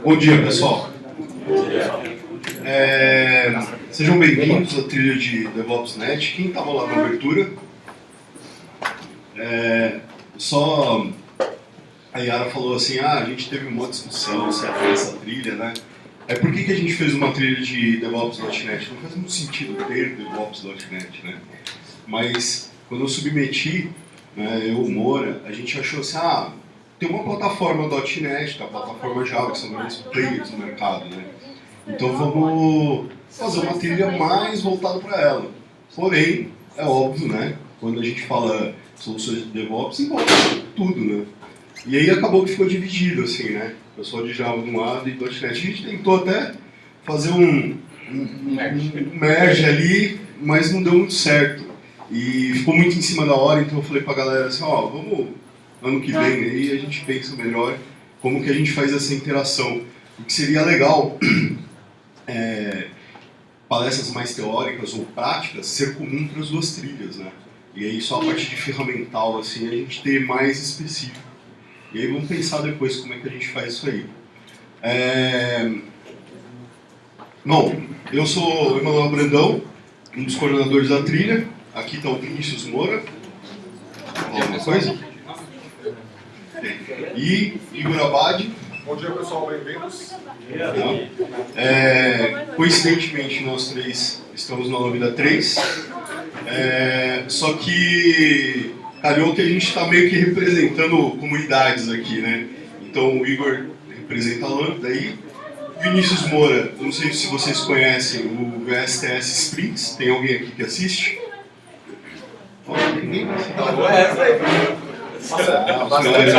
Bom dia, pessoal. Sejam bem-vindos à trilha de DevOps.net. Quem estava lá na abertura? A Yara falou assim, a gente teve uma discussão se é essa trilha, né? Por que a gente fez uma trilha de DevOps.net? Não faz muito sentido ter DevOps.net, né? Mas quando eu submeti, né, eu, Moura, a gente achou assim, tem uma plataforma .NET, tem a plataforma Java, que são grandes players no mercado, né? Então vamos fazer uma trilha mais voltada para ela. Porém, é óbvio, né? Quando a gente fala soluções de DevOps, envolve tudo, né? E aí acabou que ficou dividido, assim, né? O pessoal de Java de um lado e .NET. A gente tentou até fazer um merge ali, mas não deu muito certo. E ficou muito em cima da hora, então eu falei pra galera assim, vamos ano que vem aí a gente pensa melhor como que a gente faz essa interação. O que seria legal, palestras mais teóricas ou práticas, ser comum para as duas trilhas, né? E aí só a parte de ferramental, assim, a gente ter mais específico. E aí vamos pensar depois como é que a gente faz isso aí. Bom, eu sou o Emanuel Brandão, um dos coordenadores da trilha. Aqui está o Vinícius Moura. Alguma coisa? E Igor Abad. Bom dia, pessoal, bem-vindos. Coincidentemente, nós três estamos na Lambda 3. Só que calhou que a gente está meio que representando comunidades aqui, né? Então o Igor representa a Lambda aí. Vinícius Moura, não sei se vocês conhecem o VSTS Sprints. Tem alguém aqui que assiste? Ninguém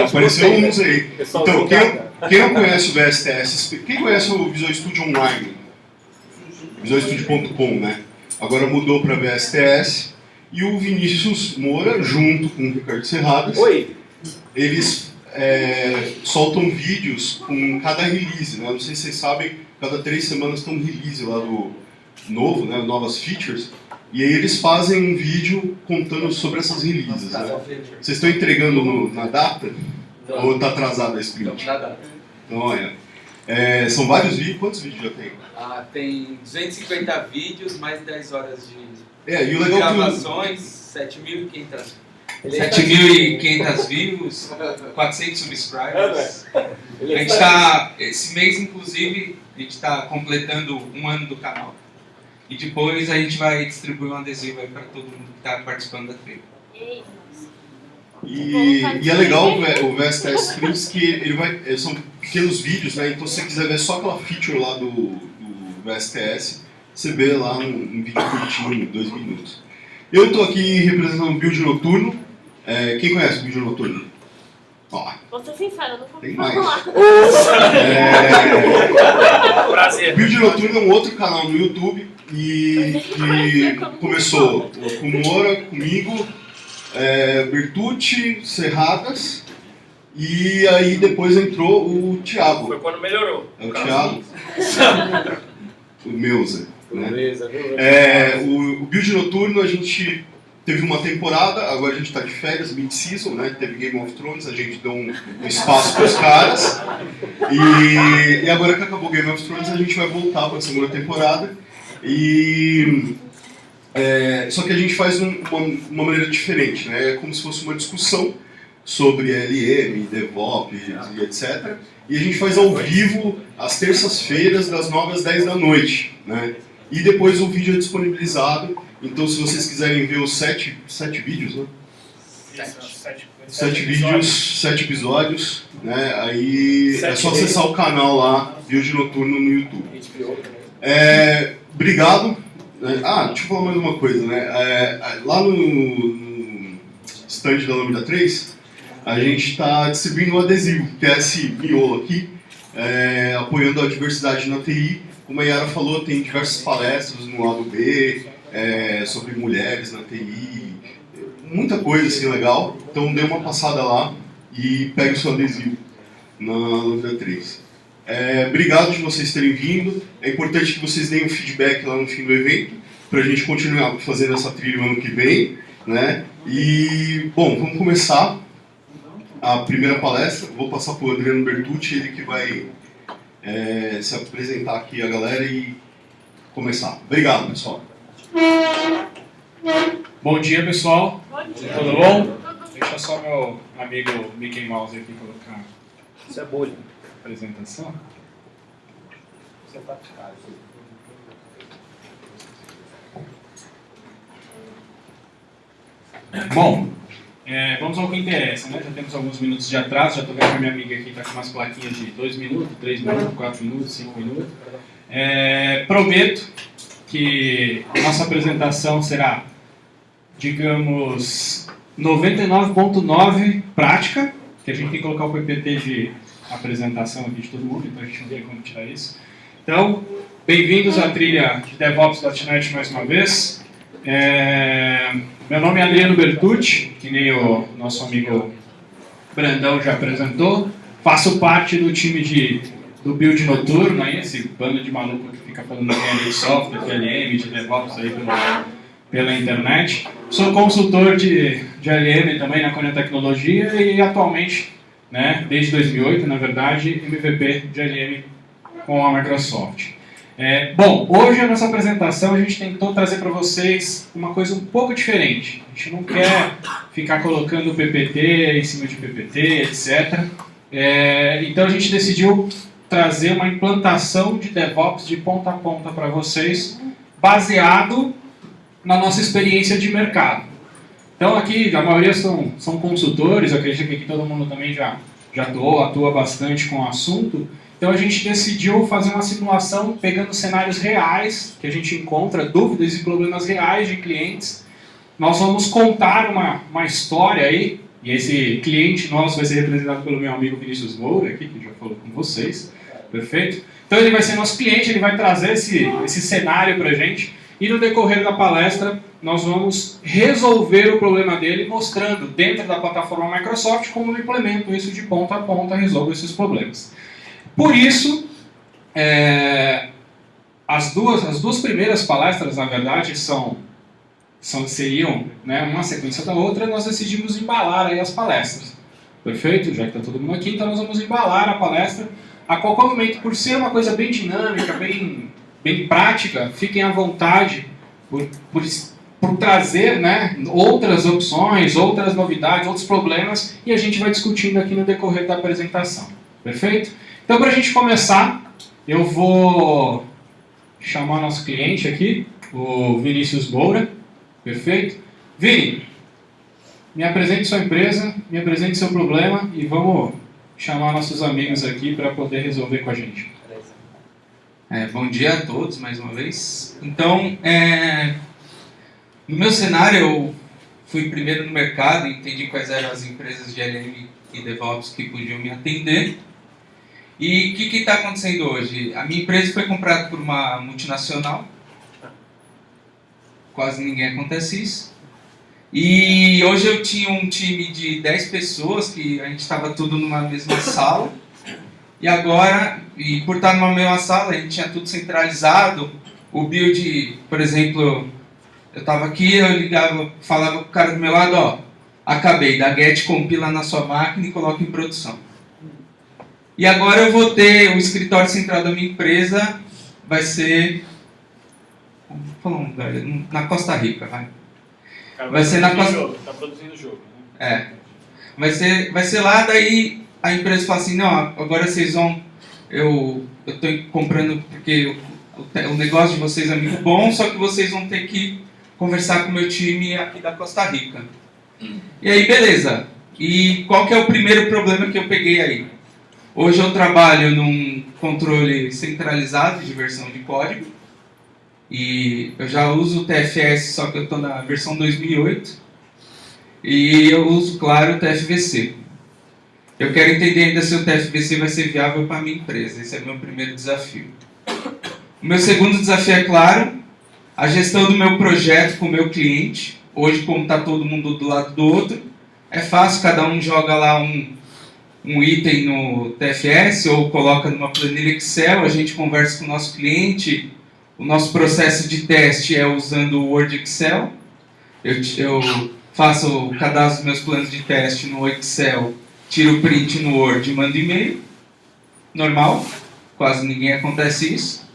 apareceu uns aí. Então, quem não conhece o VSTS, quem conhece o Visual Studio Online? visualstudio.com, né? Agora mudou para VSTS. E o Vinícius Moura, junto com o Ricardo Serradas, eles soltam vídeos com cada release, né? Não sei se vocês sabem, cada 3 semanas tem um release lá do novo, né? Novas features. E aí eles fazem um vídeo contando sobre essas releases, né? Vocês estão entregando na data? Não. Ou está atrasada a sprint? Na data. Então, olha, são vários vídeos. Quantos vídeos já tem? Tem 250 vídeos, mais 10 horas de e o legal gravações, 7.500 views, 400 subscribers. A gente está, esse mês inclusive, a gente está completando 1 ano do canal. E depois a gente vai distribuir um adesivo aí para todo mundo que está participando da trilha. E é legal o VSTS Sprints que são pequenos vídeos, né? Então se você quiser ver só aquela feature lá do VSTS, você vê lá um vídeo curtinho, 2 minutos. Eu estou aqui representando o Build Noturno. Quem conhece o Build Noturno? Vou ser sincero, eu não tem mais. Prazer. O Build Noturno é um outro canal no YouTube e começou com o Moura, comigo, Bertucci, Serradas, e aí depois entrou o Thiago. Foi quando melhorou. O Thiago. O Meuser. Né? O Build Noturno a gente teve uma temporada, agora a gente está de férias, mid-season, né? Teve Game of Thrones, a gente deu um espaço para os caras. E agora que acabou Game of Thrones, a gente vai voltar para a segunda temporada. Só que a gente faz uma maneira diferente, né? É como se fosse uma discussão sobre LM, DevOps e etc. E a gente faz ao vivo às terças-feiras, das 9 às 10 da noite, né? E depois o vídeo é disponibilizado. Então, se vocês quiserem ver os 7 vídeos, né? 7 vídeos, 7 episódios, né? Aí é só acessar o canal lá, Build Noturno no YouTube. Obrigado. Deixa eu falar mais uma coisa, né? Lá no stand da Lambda 3, a gente está distribuindo um adesivo, que é esse miolo aqui, apoiando a diversidade na TI. Como a Yara falou, tem diversas palestras no lado B, sobre mulheres na TI, muita coisa assim legal. Então dê uma passada lá e pegue o seu adesivo na Lambda 3. Obrigado de vocês terem vindo. É importante que vocês deem um feedback lá no fim do evento, para a gente continuar fazendo essa trilha no ano que vem, né? E, bom, vamos começar. a primeira palestra. Vou passar para o Adriano Bertucci, ele que vai se apresentar aqui a galera e começar. Obrigado, pessoal. Bom dia, pessoal. Bom dia. Tudo bom? Deixa só meu amigo Mickey Mouse aqui colocar Isso é bolha. a apresentação. Isso é praticado. Bom, vamos ao que interessa, né? Já temos alguns minutos de atraso, já estou vendo que a minha amiga aqui está com umas plaquinhas de 2 minutos, 3 minutos, 4 minutos, 5 minutos. Prometo que a nossa apresentação será, digamos, 99,9 prática, que a gente tem que colocar o PPT de apresentação aqui de todo mundo, então a gente não tem como tirar isso. Então, bem-vindos à trilha de DevOps.net mais uma vez. Meu nome é Adriano Bertucci, que nem o nosso amigo Brandão já apresentou. Faço parte do time do Build Noturno, aí, esse bando de maluco que fica falando de software, LM, de DevOps aí pela internet. Sou consultor de LM também na Cunha Tecnologia e atualmente, né, desde 2008, na verdade, MVP de LM com a Microsoft. Bom, hoje a nossa apresentação a gente tentou trazer para vocês uma coisa um pouco diferente. A gente não quer ficar colocando PPT em cima de PPT, etc. Então a gente decidiu trazer uma implantação de DevOps de ponta a ponta para vocês, baseado na nossa experiência de mercado. Então aqui a maioria são consultores, eu acredito que aqui todo mundo também já atua bastante com o assunto. Então a gente decidiu fazer uma simulação pegando cenários reais, que a gente encontra dúvidas e problemas reais de clientes. Nós vamos contar uma história aí, e esse cliente nosso vai ser representado pelo meu amigo Vinícius Moura, aqui, que já falou com vocês, perfeito? Então ele vai ser nosso cliente, ele vai trazer esse cenário para a gente, e no decorrer da palestra nós vamos resolver o problema dele mostrando dentro da plataforma Microsoft como eu implemento isso de ponta a ponta, resolvo esses problemas. Por isso, as duas primeiras palestras, na verdade, seriam, né, uma sequência da outra, nós decidimos embalar aí as palestras. Perfeito? Já que está todo mundo aqui, então nós vamos embalar a palestra a qualquer momento. Por ser uma coisa bem dinâmica, bem prática, fiquem à vontade por trazer, né, outras opções, outras novidades, outros problemas, e a gente vai discutindo aqui no decorrer da apresentação. Perfeito? Então, para a gente começar, eu vou chamar nosso cliente aqui, o Vinícius Moura. Perfeito? Vini, me apresente sua empresa, me apresente seu problema e vamos chamar nossos amigos aqui para poder resolver com a gente. Bom dia a todos, mais uma vez. Então, no meu cenário, eu fui primeiro no mercado, entendi quais eram as empresas de LM e DevOps que podiam me atender. E o que está acontecendo hoje? A minha empresa foi comprada por uma multinacional. Quase ninguém acontece isso. E hoje eu tinha um time de 10 pessoas, que a gente estava tudo numa mesma sala. E agora, por estar numa mesma sala, a gente tinha tudo centralizado. O build, por exemplo, eu estava aqui, eu ligava, falava com o cara do meu lado, ó, acabei, dá get, compila na sua máquina e coloca em produção. E agora eu vou ter o escritório central da minha empresa, vai ser... Vou falar um lugar, na Costa Rica, vai. Vai ser na Costa... Está produzindo o jogo, né? Vai ser lá, daí a empresa fala assim, não, agora vocês vão... Eu estou comprando porque o negócio de vocês é muito bom, só que vocês vão ter que conversar com o meu time aqui da Costa Rica. E aí, beleza. E qual que é o primeiro problema que eu peguei aí? Hoje eu trabalho num controle centralizado de versão de código e eu já uso o TFS, só que eu estou na versão 2008 e eu uso, claro, o TFVC. Eu quero entender ainda se o TFVC vai ser viável para a minha empresa, esse é o meu primeiro desafio. O meu segundo desafio é, claro, a gestão do meu projeto com o meu cliente. Hoje, como está todo mundo do lado do outro, é fácil, cada um joga lá um item no TFS ou coloca numa planilha Excel, a gente conversa com o nosso cliente, o nosso processo de teste é usando o Word Excel, eu faço o cadastro dos meus planos de teste no Excel tiro o print no Word e mando e-mail. Normal, quase ninguém acontece isso.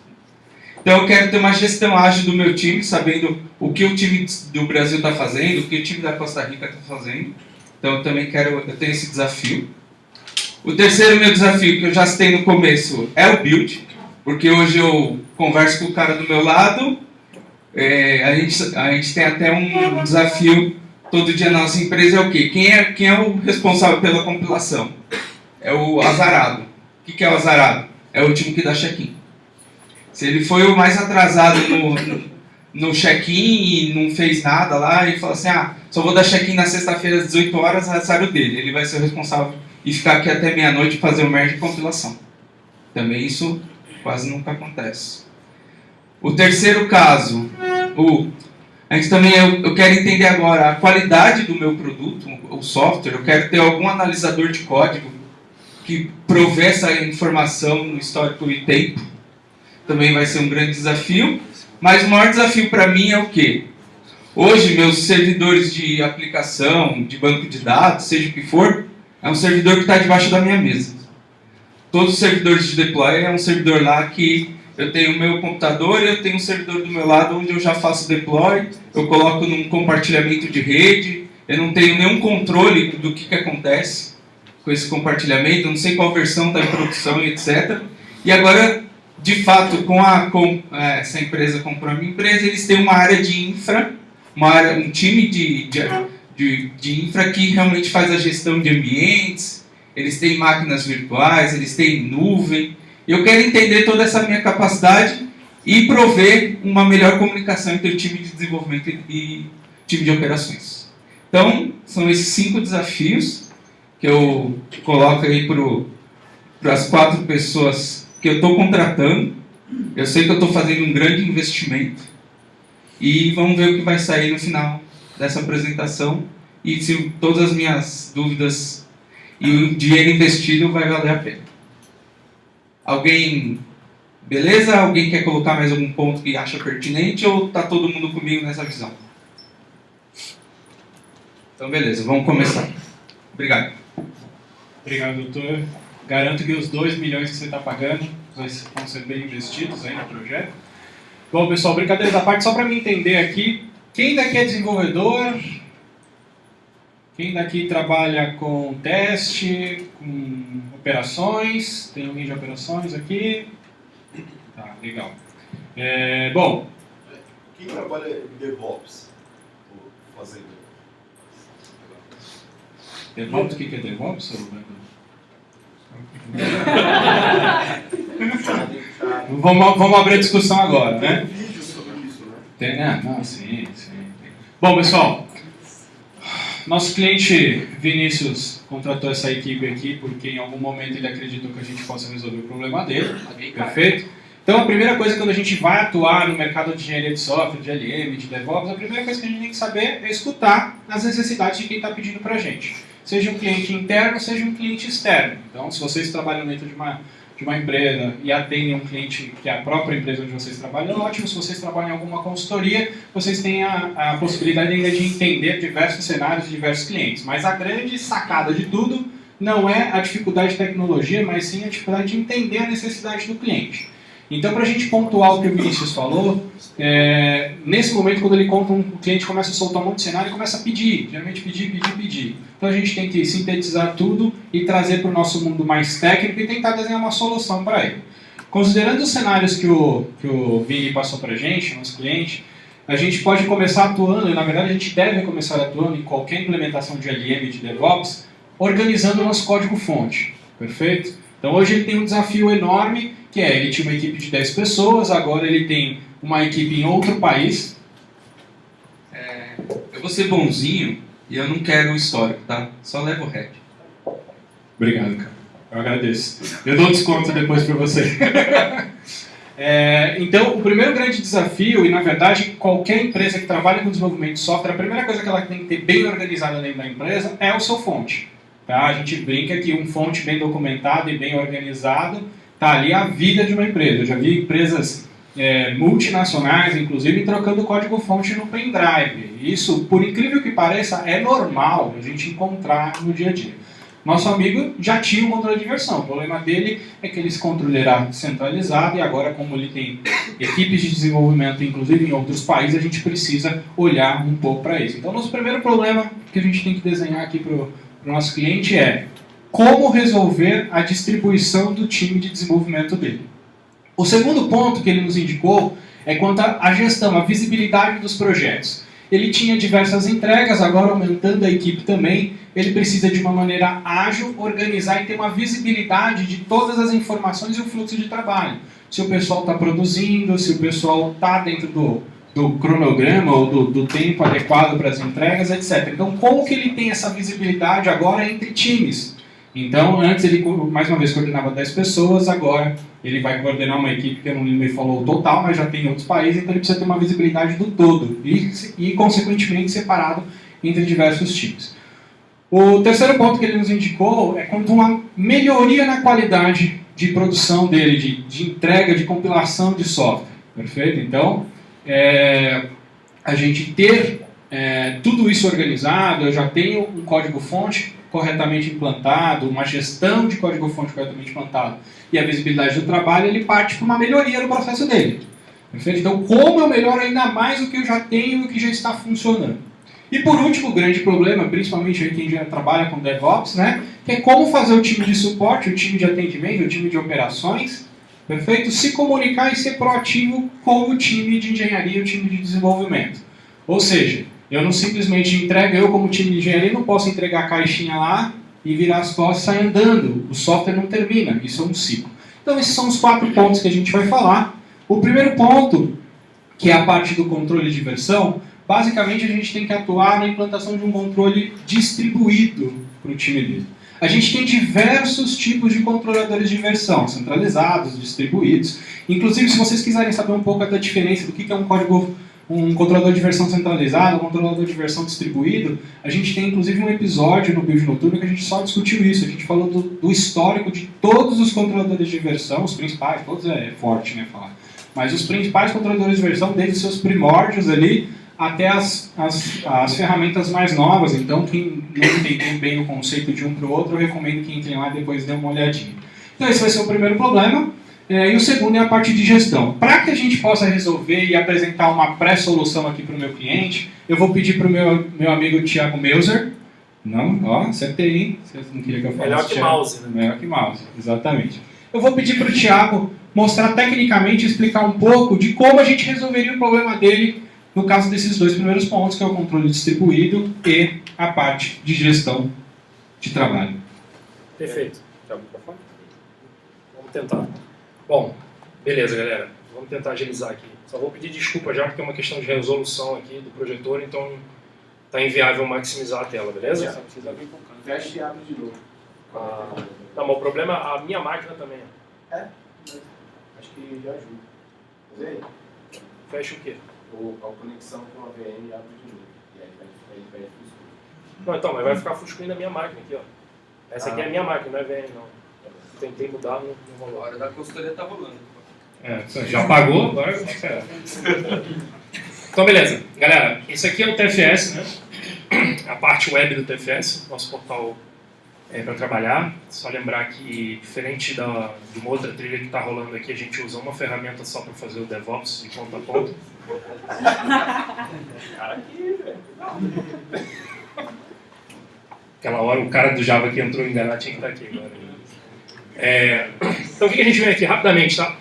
Então eu quero ter uma gestão ágil do meu time, sabendo o que o time do Brasil está fazendo, o que o time da Costa Rica está fazendo. Então eu também eu tenho esse desafio. O terceiro meu desafio, que eu já citei no começo, é o build, porque hoje eu converso com o cara do meu lado, a gente tem até um desafio todo dia na nossa empresa, é o quê? Quem é o responsável pela compilação? É o azarado. O que é o azarado? É o último que dá check-in. Se ele foi o mais atrasado no check-in e não fez nada lá, e fala assim, só vou dar check-in na sexta-feira às 18 horas, azar o dele. Ele vai ser o responsável e ficar aqui até meia-noite e fazer o merge e compilação. Também isso quase nunca acontece. O terceiro caso, a gente também, eu quero entender agora a qualidade do meu produto, o software. Eu quero ter algum analisador de código que provê essa informação no histórico e tempo. Também vai ser um grande desafio. Mas o maior desafio para mim é o quê? Hoje, meus servidores de aplicação, de banco de dados, seja o que for, é um servidor que está debaixo da minha mesa. Todos os servidores de deploy é um servidor lá que eu tenho o meu computador e eu tenho um servidor do meu lado onde eu já faço deploy, eu coloco num compartilhamento de rede, eu não tenho nenhum controle do que acontece com esse compartilhamento, eu não sei qual versão está em produção e etc. E agora, de fato, essa empresa comprou a minha empresa, eles têm uma área de infra, um time de infra que realmente faz a gestão de ambientes, eles têm máquinas virtuais, eles têm nuvem. Eu quero entender toda essa minha capacidade e prover uma melhor comunicação entre o time de desenvolvimento e time de operações. Então, são esses 5 desafios que eu coloco aí para as 4 pessoas que eu estou contratando. Eu sei que eu estou fazendo um grande investimento e vamos ver o que vai sair no final dessa apresentação e se todas as minhas dúvidas e o dinheiro investido vai valer a pena. Alguém, beleza? Alguém quer colocar mais algum ponto que acha pertinente ou está todo mundo comigo nessa visão? Então beleza, vamos começar. Obrigado. Obrigado, doutor. Garanto que os 2 milhões que você está pagando vão ser bem investidos aí no projeto. Bom, pessoal, brincadeira da parte, só para me entender aqui, quem daqui é desenvolvedor? Quem daqui trabalha com teste, com operações? Tem alguém de operações aqui? Tá, legal. Bom. Quem trabalha em DevOps? Fazendo. DevOps, o que é DevOps? Vamos abrir a discussão agora, né? Tem vídeo sobre isso, né? Tem, né? Não, sim. Bom, pessoal, nosso cliente Vinícius contratou essa equipe aqui porque em algum momento ele acreditou que a gente possa resolver o problema dele. Perfeito? Então, a primeira coisa quando a gente vai atuar no mercado de engenharia de software, de LM, de DevOps, a primeira coisa que a gente tem que saber é escutar as necessidades de quem está pedindo para a gente. Seja um cliente interno, seja um cliente externo. Então, se vocês trabalham dentro de uma empresa e atendem um cliente que é a própria empresa onde vocês trabalham, ótimo. Se vocês trabalham em alguma consultoria, vocês têm a possibilidade ainda de entender diversos cenários de diversos clientes. Mas a grande sacada de tudo não é a dificuldade de tecnologia, mas sim a dificuldade de entender a necessidade do cliente. Então, para a gente pontuar o que o Vinícius falou, nesse momento, quando ele conta, o cliente começa a soltar um monte de cenário e começa a pedir, geralmente pedir. Então, a gente tem que sintetizar tudo e trazer para o nosso mundo mais técnico e tentar desenhar uma solução para ele. Considerando os cenários que o Vini passou para a gente, nosso cliente, a gente pode começar atuando, e na verdade a gente deve começar atuando em qualquer implementação de LM e de DevOps, organizando o nosso código-fonte, perfeito? Então hoje ele tem um desafio enorme, que ele tinha uma equipe de 10 pessoas, agora ele tem uma equipe em outro país. Eu vou ser bonzinho e eu não quero o histórico, tá? Só levo o REC. Obrigado, cara. Eu agradeço. Eu dou desconto depois para você. Então, o primeiro grande desafio, e na verdade qualquer empresa que trabalha com desenvolvimento de software, a primeira coisa que ela tem que ter bem organizada dentro da empresa é o seu fonte. Tá? A gente brinca que um fonte bem documentado e bem organizado está ali a vida de uma empresa. Eu já vi empresas multinacionais, inclusive, trocando código-fonte no pendrive. Isso, por incrível que pareça, é normal a gente encontrar no dia a dia. Nosso amigo já tinha o controle de versão. O problema dele é que esse controle era centralizado e agora, como ele tem equipes de desenvolvimento, inclusive em outros países, a gente precisa olhar um pouco para isso. Então, nosso primeiro problema que a gente tem que desenhar aqui para o nosso cliente é como resolver a distribuição do time de desenvolvimento dele. O segundo ponto que ele nos indicou é quanto à gestão, a visibilidade dos projetos. Ele tinha diversas entregas, agora aumentando a equipe também, ele precisa de uma maneira ágil, organizar e ter uma visibilidade de todas as informações e o fluxo de trabalho. Se o pessoal está produzindo, se o pessoal está dentro do cronograma ou do tempo adequado para as entregas, etc. Então, como que ele tem essa visibilidade agora entre times? Então, antes ele, mais uma vez, coordenava 10 pessoas, agora ele vai coordenar uma equipe que eu não lembro, ele falou o total, mas já tem em outros países, então ele precisa ter uma visibilidade do todo e consequentemente, separado entre diversos times. O terceiro ponto que ele nos indicou é quanto a uma melhoria na qualidade de produção dele, de entrega, de compilação de software. Perfeito? Então, a gente ter tudo isso organizado, eu já tenho um código-fonte corretamente implantado, uma gestão de código-fonte corretamente implantado e a visibilidade do trabalho, ele parte para uma melhoria no processo dele. Perfeito? Então, como eu melhoro ainda mais o que eu já tenho e o que já está funcionando? E por último, o grande problema, principalmente quem já trabalha com DevOps, né, que é como fazer o time de suporte, o time de atendimento, o time de operações, perfeito? Se comunicar e ser proativo com o time de engenharia e o time de desenvolvimento. Ou seja, eu não simplesmente entrego, eu como time de engenharia não posso entregar a caixinha lá e virar as costas e sair andando. O software não termina, isso é um ciclo. Então esses são os 4 pontos que a gente vai falar. O primeiro ponto, que é a parte do controle de versão, basicamente a gente tem que atuar na implantação de um controle distribuído para o time dele. A gente tem diversos tipos de controladores de versão, centralizados, distribuídos. Inclusive, se vocês quiserem saber um pouco da diferença do que é um controlador de versão centralizado, um controlador de versão distribuído, a gente tem inclusive um episódio no Build Noturno que a gente só discutiu isso. A gente falou do histórico de todos os controladores de versão, os principais, todos é forte, né, falar. Mas os principais controladores de versão, desde os seus primórdios ali, até as ferramentas mais novas. Então, quem não entendeu bem o conceito de um para o outro, eu recomendo que entrem lá e depois dêem uma olhadinha. Então, esse vai ser o primeiro problema. E o segundo é a parte de gestão. Para que a gente possa resolver e apresentar uma pré-solução aqui para o meu cliente, eu vou pedir para o meu amigo Thiago Meuser. Não, ó, acertei, hein? Você não queria que eu falasse. Melhor que Thiago. mouse, né? Melhor que mouse, exatamente. Eu vou pedir para o Thiago mostrar tecnicamente, explicar um pouco de como a gente resolveria o problema dele no caso desses 2 primeiros pontos, que é o controle distribuído e a parte de gestão de trabalho. Perfeito. Quer o microfone? Vamos tentar. Bom, beleza, galera. Vamos tentar agilizar aqui. Só vou pedir desculpa já, porque é uma questão de resolução aqui do projetor, então está inviável maximizar a tela, beleza? Só precisa abrir com calma. Fecha e abre de novo. Não, mas o problema é a minha máquina também. Acho que já ajuda. Vê aí. Fecha o quê? A conexão com a VM abre de novo. E aí vai fuscando. Não, então, mas vai ficar fuscando a minha máquina aqui, ó. Essa aqui é a minha máquina, não é VM, não. Tentei mudar, não rolou. A hora da consultoria tá rolando. Já pagou, agora Então, beleza. Galera, esse aqui é o TFS, né? A parte web do TFS, nosso portal para trabalhar. Só lembrar que, diferente de uma outra trilha que está rolando aqui, a gente usa uma ferramenta só para fazer o DevOps de ponta a ponta. Cara aqui, velho. Aquela hora o cara do Java que entrou enganado tinha que estar aqui agora. Então o que a gente vê aqui rapidamente, tá?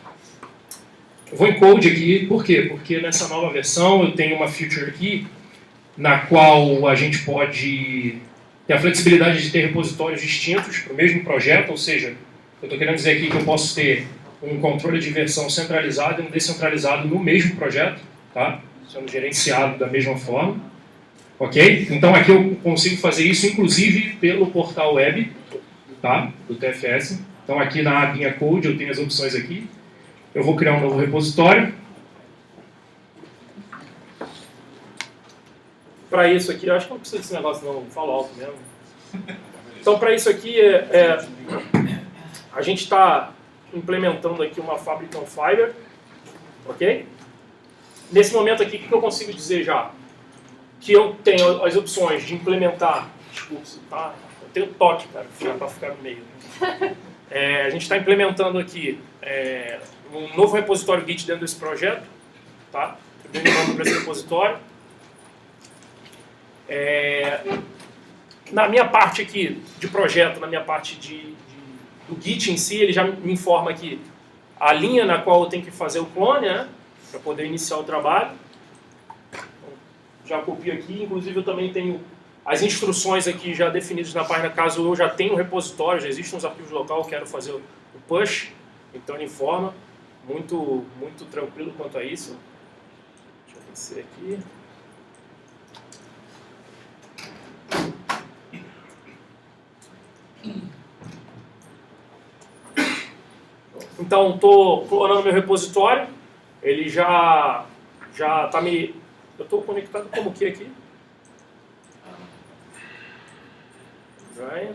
Eu vou em code aqui, por quê? Porque nessa nova versão eu tenho uma feature aqui na qual a gente pode ter a flexibilidade de ter repositórios distintos para o mesmo projeto, ou seja, eu estou querendo dizer aqui que eu posso ter um controle de versão centralizado e um descentralizado no mesmo projeto, tá? Sendo gerenciado da mesma forma, ok? Então aqui eu consigo fazer isso inclusive pelo portal web, tá? Do TFS. Então aqui na abinha Code eu tenho as opções aqui. Eu vou criar um novo repositório. Para isso aqui, eu acho que não precisa desse negócio não, falo alto mesmo. Então para isso aqui, a gente está implementando aqui uma Fabric on Fiber, ok? Nesse momento aqui, o que eu consigo dizer já? Que eu tenho as opções de implementar, desculpe, tá tenho toque, cara, para ficar no meio. A gente está implementando aqui um novo repositório Git dentro desse projeto, tá? Eu dei um nome para esse repositório. Na minha parte aqui de projeto, na minha parte do Git em si, ele já me informa aqui a linha na qual eu tenho que fazer o clone, né? Para poder iniciar o trabalho. Já copio aqui, inclusive eu também tenho as instruções aqui já definidas na página, caso eu já tenha um repositório, já existem uns arquivos local, eu quero fazer o push, então ele informa, muito tranquilo quanto a isso. Deixa eu descer aqui. Então, estou clonando meu repositório, ele já está me... Eu estou conectado como que aqui? Brian.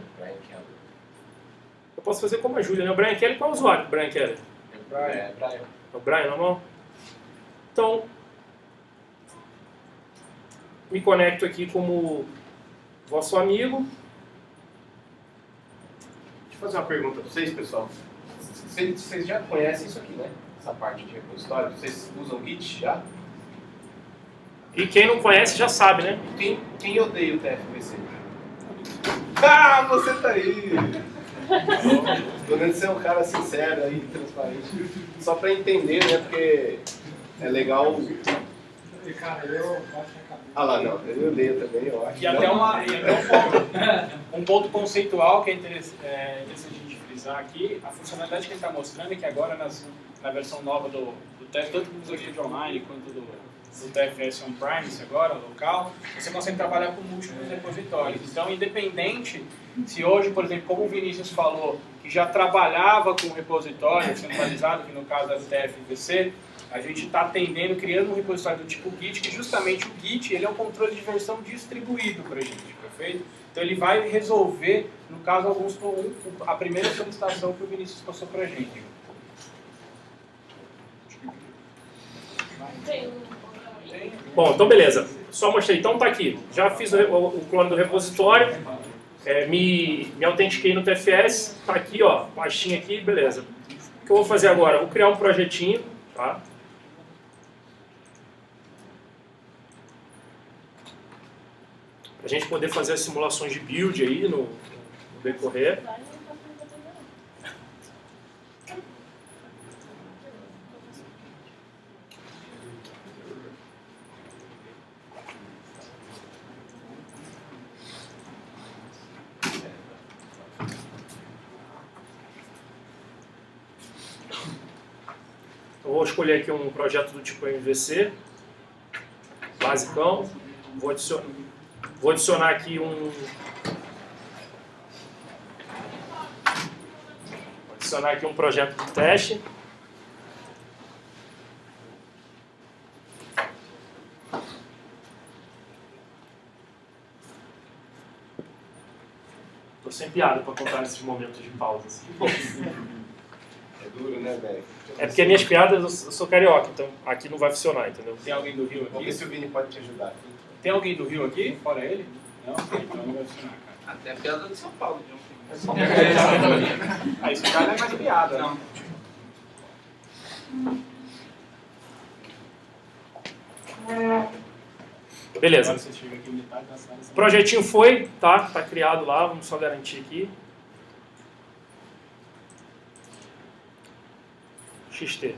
Eu posso fazer como a Júlia, né? O Brian Kelly, qual é o usuário do Brian Kelly? Brian. É o Brian, normal? Então, me conecto aqui como vosso amigo. Deixa eu fazer uma pergunta para vocês, pessoal. Vocês já conhecem isso aqui, né? Essa parte de repositório. Vocês usam Git já? E quem não conhece já sabe, né? Quem odeia o TFVC? Ah, você tá aí! Pelo menos você é um cara sincero aí, transparente. Só pra entender, né? Porque é legal. Cara, eu acho que Ah lá, não, eu odeio também, eu acho. E até um ponto conceitual que é interessante a gente frisar aqui, a funcionalidade que ele está mostrando é que agora na versão nova do TF, tanto do Visual Studio Online quanto do TFS On-Premise agora, local, você consegue trabalhar com múltiplos repositórios. Então, independente se hoje, por exemplo, como o Vinícius falou, que já trabalhava com repositório centralizado, que no caso era o TFVC, a gente está atendendo, criando um repositório do tipo Git, que justamente o Git ele é um controle de versão distribuído para a gente, perfeito? Então ele vai resolver, no caso, a primeira solicitação que o Vinícius passou para a gente. Bom, então beleza. Só mostrei. Então tá aqui. Já fiz o clone do repositório. Me autentiquei no TFS. Tá aqui, ó. Pastinha aqui, beleza. O que eu vou fazer agora? Eu vou criar um projetinho, tá? Pra gente poder fazer as simulações de build aí no decorrer. Eu vou escolher aqui um projeto do tipo MVC, basicão. Vou adicionar aqui Vou adicionar aqui um projeto de teste. Tô sem piada para contar esses momentos de pausa. Assim. É duro, né, velho? É porque minhas piadas, eu sou carioca, então aqui não vai funcionar, entendeu? Tem alguém do Rio Vamos ver aqui? se o Vini pode te ajudar. Tem alguém do Rio aqui, fora ele? Não? Então não vai funcionar, cara. Até a piada de São Paulo, de ontem. Ah, isso já não é mais piada. Não. Beleza. Agora você chega aqui metade da sala. O projetinho foi, tá? Tá criado lá, vamos só garantir aqui. XT.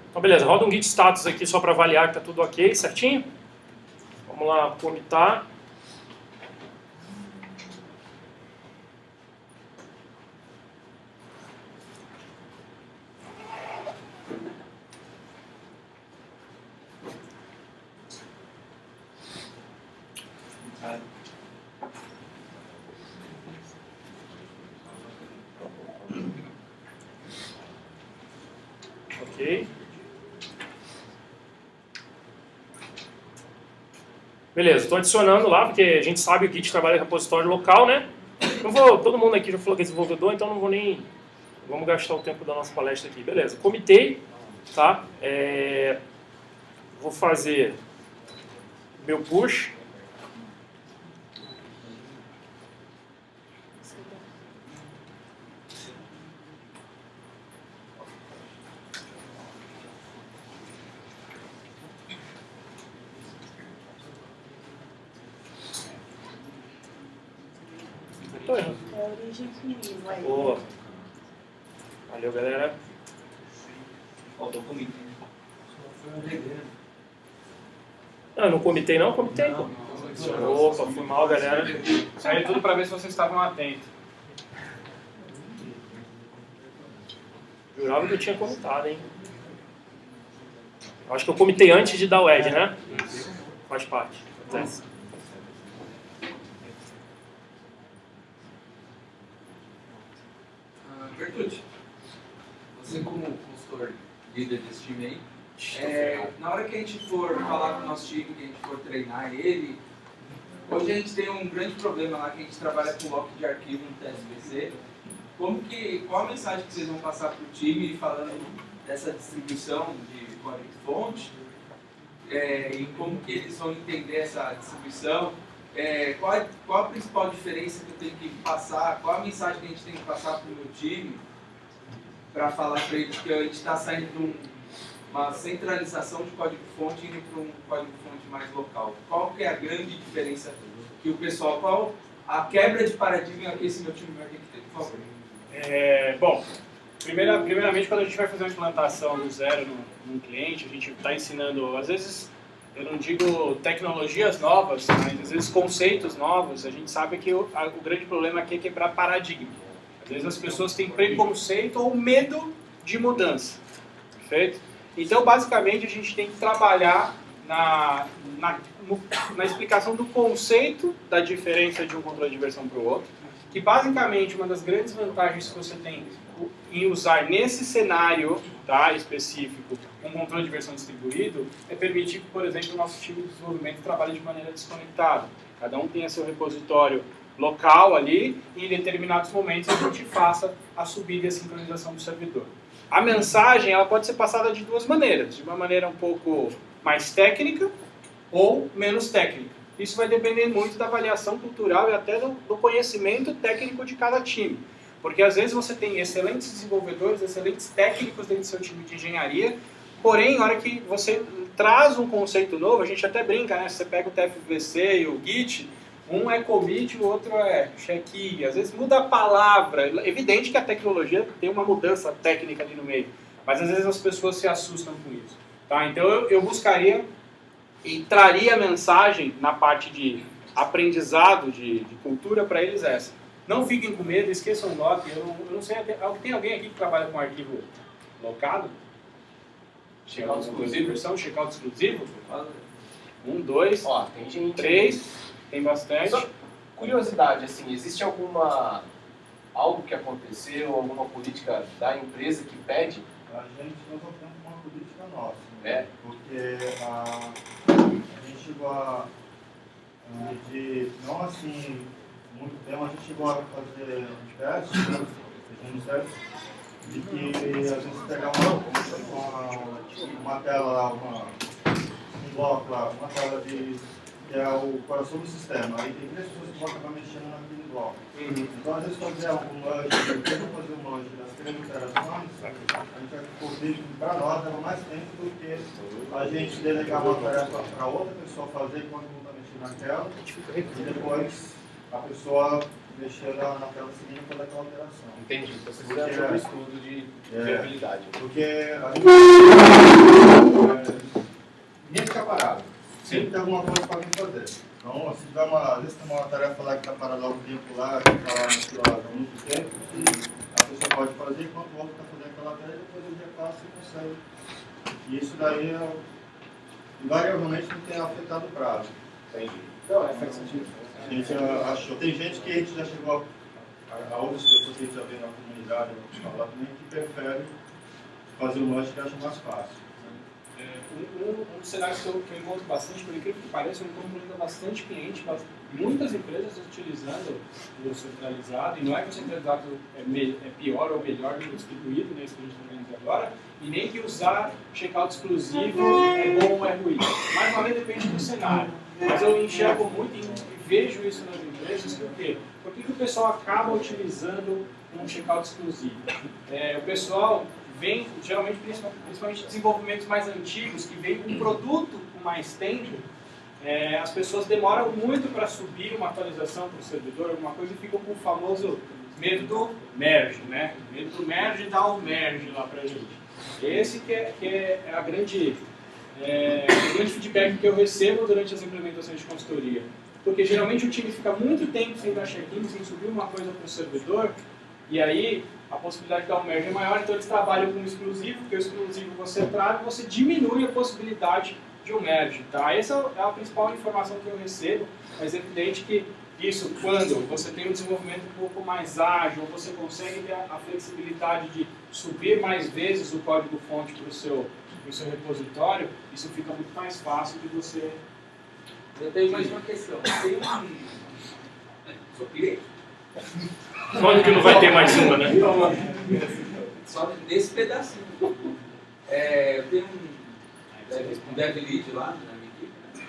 Então, beleza, roda um git status aqui só para avaliar que tá tudo ok, certinho? Vamos lá, comitar. Ok. Beleza, estou adicionando lá, porque a gente sabe que o Git trabalha em repositório local, né? Não vou, todo mundo aqui já falou que é desenvolvedor, então não vou nem Vamos gastar o tempo da nossa palestra aqui. Beleza, comitei, tá? Vou fazer meu push. Tô errando. Boa. Valeu, galera. Faltou comigo. Não comitei não? Comitei, pô. Opa, foi mal, galera. Isso aí é tudo para ver se vocês estavam atentos. Jurava que eu tinha comitado, hein? Acho que eu comitei antes de dar o Ed, né? Faz parte. Acontece. Bertucci, você como consultor líder desse time aí, na hora que a gente for falar com o nosso time, que a gente for treinar ele, hoje a gente tem um grande problema lá, que a gente trabalha com lock de arquivo no TSVC. Qual a mensagem que vocês vão passar para o time falando dessa distribuição de código-fonte e como que eles vão entender essa distribuição? Qual a principal diferença que eu tenho que passar? Qual a mensagem que a gente tem que passar para o meu time para falar para eles que a gente está saindo de uma centralização de código-fonte indo para um código-fonte mais local? Qual que é a grande diferença que o pessoal... Qual a quebra de paradigma que esse meu time vai ter que ter, por favor? Bom, primeiramente, quando a gente vai fazer uma implantação do zero num cliente, a gente está ensinando, às vezes, eu não digo tecnologias novas, mas às vezes conceitos novos. A gente sabe que o grande problema aqui é quebrar paradigma. Às vezes as pessoas têm preconceito ou medo de mudança, perfeito? Então, basicamente, a gente tem que trabalhar na explicação do conceito da diferença de um controle de versão para o outro, que basicamente uma das grandes vantagens que você tem em usar nesse cenário, tá, específico um controle de versão distribuído é permitir que, por exemplo, o nosso time de desenvolvimento trabalhe de maneira desconectada. Cada um tenha seu repositório local ali e em determinados momentos a gente faça a subida e a sincronização do servidor. A mensagem ela pode ser passada de duas maneiras, de uma maneira um pouco mais técnica ou menos técnica. Isso vai depender muito da avaliação cultural e até do conhecimento técnico de cada time. Porque às vezes você tem excelentes desenvolvedores, excelentes técnicos dentro do seu time de engenharia, porém, na hora que você traz um conceito novo, a gente até brinca, né? Você pega o TFVC e o Git, um é commit, o outro é check-in. Às vezes muda a palavra. É evidente que a tecnologia tem uma mudança técnica ali no meio, mas às vezes as pessoas se assustam com isso. Tá? Então eu buscaria e traria a mensagem na parte de aprendizado, de cultura para eles essa. Não fiquem com medo, esqueçam o lock. Eu não sei, tem alguém aqui que trabalha com arquivo locado? Checkout exclusivo? Versão checkout exclusivo? 1, 2, Ó, tem gente... 3, tem bastante. Só curiosidade, assim, existe algo que aconteceu, alguma política da empresa que pede? A gente não tem uma política nossa, né? É. Porque a gente chegou a medir, não assim, muito tempo, a gente chegou a fazer testes, de que a gente pegar uma tela lá, um bloco lá, uma tela que é o coração do sistema. Aí tem 3 pessoas que vão acabar mexendo naquele bloco. Então, às vezes, fazer algum merge, eu tento fazer um merge das 3 interações, a gente vai descobrir que para nós leva mais tempo do que a gente delegar uma tarefa para outra pessoa fazer enquanto não está mexendo naquela, e depois a pessoa mexer na tela seguinte e fazer aquela alteração. Entendi. Então, você fez um estudo de viabilidade. Porque a gente ninguém fica parado. Sempre tem alguma coisa para alguém fazer. Então, se tiver às vezes tem uma tarefa lá que está parada há algum tempo lá, que está lá naquilo há muito tempo, e a pessoa pode fazer enquanto o outro está fazendo aquela tarefa, depois ele repassa e consegue. E isso daí, invariavelmente, não tem afetado o prazo. Entendi. Então, faz sentido. A gente achou. Tem gente que a gente já chegou a outras pessoas que a gente já vê na comunidade, falar também, que prefere fazer o lanche que acha mais fácil. Um dos cenários que eu encontro bastante, por incrível que pareça, eu encontro ainda bastante cliente, muitas empresas utilizando o centralizado, e não é que o centralizado é pior ou melhor do que o distribuído, né, isso que a gente está vendo agora, e nem que usar checkout exclusivo é bom ou é ruim. Mais uma vez depende do cenário. Mas eu enxergo muito e vejo isso nas empresas, por quê? Por que o pessoal acaba utilizando um checkout exclusivo? O pessoal vem, geralmente, principalmente desenvolvimentos mais antigos, que vem um produto com mais tempo, as pessoas demoram muito para subir uma atualização para o servidor, alguma coisa, e ficam com o famoso medo do merge, né? Medo do merge e dá o merge lá para a gente. Esse que é a grande feedback que eu recebo durante as implementações de consultoria. Porque geralmente o time fica muito tempo sem dar check-in, sem subir uma coisa para o servidor, e aí a possibilidade de dar um merge é maior, então eles trabalham com o exclusivo, porque o exclusivo você trava e você diminui a possibilidade de um merge. Tá? Essa é a principal informação que eu recebo, mas é evidente que isso, quando você tem um desenvolvimento um pouco mais ágil, você consegue ter a flexibilidade de subir mais vezes o código-fonte para o seu repositório, isso fica muito mais fácil de você... Eu tenho mais uma questão. Tem Sou cliente? Olha que não vai ter mais uma, né? Só nesse pedacinho. Eu tenho um dev lead lá na minha equipe, né?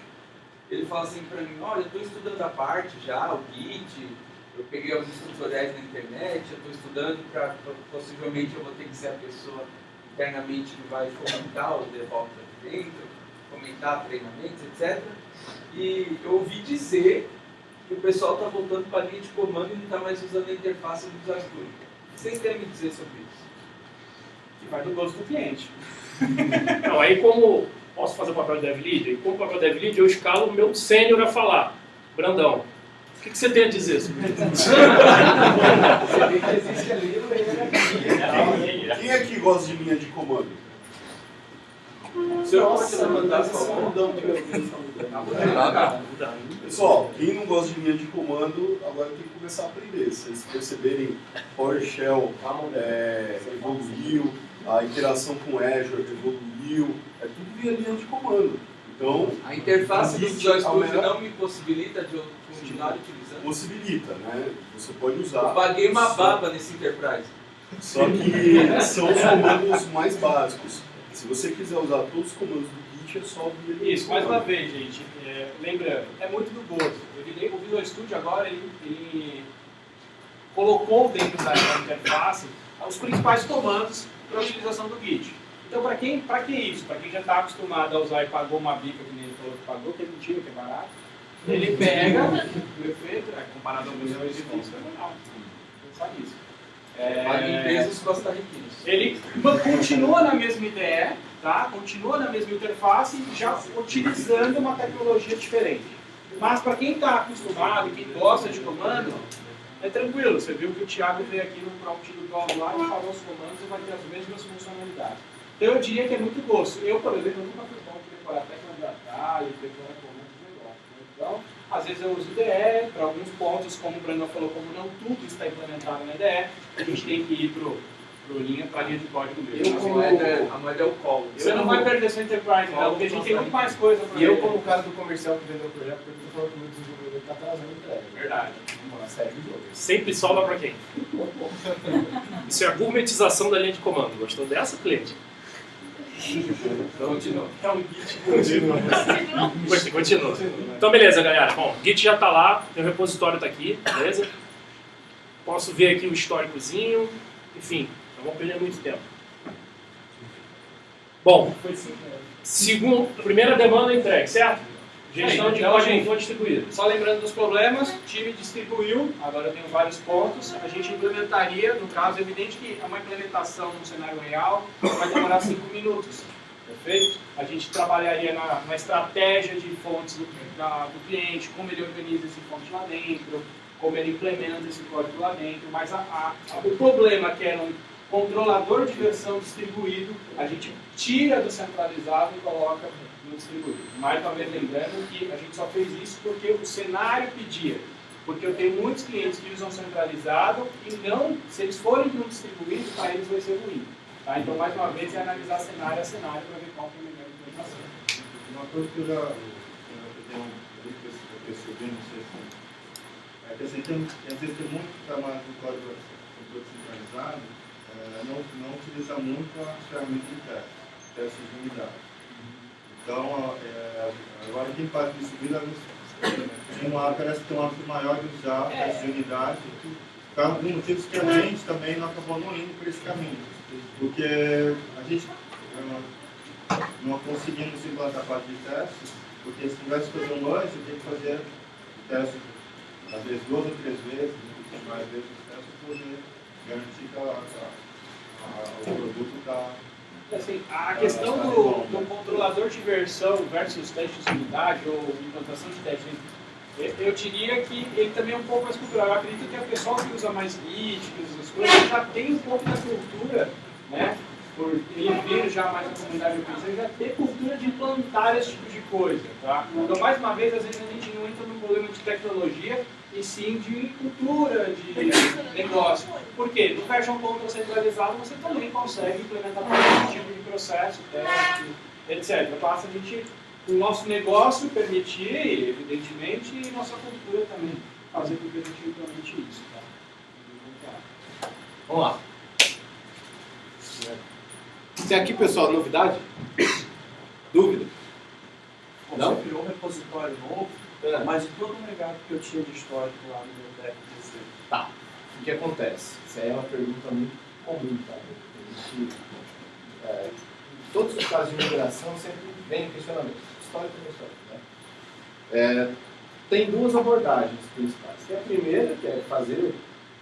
Ele fala assim pra mim, olha, eu estou estudando a parte já, o Git, eu peguei alguns tutoriais na internet, eu estou estudando para possivelmente eu vou ter que ser a pessoa internamente que vai fomentar o DevOps aqui dentro, fomentar treinamentos, etc. E eu ouvi dizer que o pessoal está voltando para a linha de comando e não está mais usando a interface do Visual Studio. O que vocês querem me dizer sobre isso? Que vai do gosto do cliente. Não, aí como posso fazer o papel de dev lead? E como papel de dev lead, eu escalo o meu sênior a falar. Brandão, o que você tem a dizer sobre isso? Você vê que existe ali o erro. Quem aqui gosta de linha de comando? Nossa, mandar esse mundão de meu Deus. Pessoal, quem não gosta de linha de comando, agora tem que começar a aprender. Se vocês perceberem, PowerShell evoluiu, a interação com Azure evoluiu, é tudo via linha de comando. Então, A interface do Visual Studio melhor- não me possibilita de eu continuar utilizando. possibilita, né? Você pode usar. Eu paguei uma baba nesse Enterprise. Só que são os comandos mais básicos. Se você quiser usar todos os comandos do Git, é só via linha Isso, de mais uma comando. vez, gente, lembrando, é muito do gosto. O Visual Studio agora, ele colocou dentro da interface os principais comandos para a utilização do Git. Então, para que isso? Para quem já está acostumado a usar e pagou uma bica, que nem ele falou que pagou, que é mentira, que é barato, ele pega o efeito, comparado ao Visual Studio, não, pensar nisso. Paga empresas costarriquinhos. Ele continua na mesma IDE, tá? Continua na mesma interface, já utilizando uma tecnologia diferente. Mas para quem está acostumado, quem gosta de comando, é tranquilo. Você viu que o Thiago veio aqui no prompt do Gol lá e falou os comandos e vai ter as mesmas funcionalidades. Então eu diria que é muito gosto. Eu, por exemplo, eu nunca fui bom de decorar tecla de atalho, decorar comandos de negócio. Então, às vezes eu uso IDE para alguns pontos, como o Brandon falou, como não tudo está implementado na IDE, a gente tem que ir para a linha de código mesmo. A moeda é o call. Você não vai perder seu Enterprise, não, porque a gente tem muito mais coisa para E eu, como cara do comercial que vendeu o projeto, eu estou falando que o desenvolvedor está atrasando a entrega. Verdade. Vamos lá, segue o jogo. Sempre sobra para quem? Isso é a gourmetização da linha de comando. Gostou dessa, cliente? Continua. É um Git. Continua. Então, beleza, galera. Bom, o Git já está lá, meu repositório está aqui, beleza? Posso ver aqui o históricozinho, enfim, não vou perder muito tempo. Bom, primeira demanda entregue, certo? Gestão de código distribuído. Só lembrando dos problemas, o time distribuiu, agora eu tenho vários pontos, a gente implementaria, no caso, é evidente que uma implementação no cenário real vai demorar 5 minutos, perfeito? A gente trabalharia na estratégia de fontes do cliente, como ele organiza esse fonte lá dentro, como ele implementa esse código lá dentro, mas o problema que era um controlador de versão distribuído, a gente tira do centralizado e coloca no distribuído. Mais uma vez lembrando que a gente só fez isso porque o cenário pedia. Porque eu tenho muitos clientes que usam centralizado e não, se eles forem para um distribuído, para eles vai ser ruim. Tá? Então, mais uma vez, é analisar cenário a cenário para ver qual que é a melhor implementação. Uma coisa que eu tenho percebido, não sei se... É que assim, às vezes tem muito trabalho do código centralizado, não utiliza muito as ferramentas de teste de unidade. Então, agora quem faz de subida, parece que tem um hábito maior de usar teste de unidade, por alguns motivos que a gente também não acabou não indo por esse caminho. Porque a gente não conseguimos implantar a parte de testes, porque se tivesse que fazer um lanche, tem que fazer teste, às vezes 2 ou 3 vezes, mais vezes os testes, para poder garantir que o produto está... Assim, a questão do controlador de versão versus testes de unidade ou implantação de testes, eu diria que ele também é um pouco mais cultural. Eu acredito que o pessoal que usa mais Git, que usa as coisas, já tem um pouco da cultura, né? Por ele vir já mais na comunidade open, já ter cultura de implantar esse tipo de coisa, tá? Então, mais uma vez, às vezes a gente não entra num problema de tecnologia, e sim de cultura, de negócio. Por quê? No version control centralizado, você também consegue implementar qualquer tipo de processo, teste, etc. Basta a gente, o nosso negócio permitir, evidentemente, e nossa cultura também fazer com que a gente implemente isso. Tá? Vamos lá. Tem aqui, pessoal, novidade? Dúvida? Não? Você criou um repositório novo, mas e todo o legado que eu tinha de histórico lá no meu DFDC? Tá. O que acontece? Isso aí é uma pergunta muito comum, tá? Todos os casos de migração sempre vem questionamento. Histórico e histórico, né? Tem duas abordagens principais. Tem a primeira, que é fazer o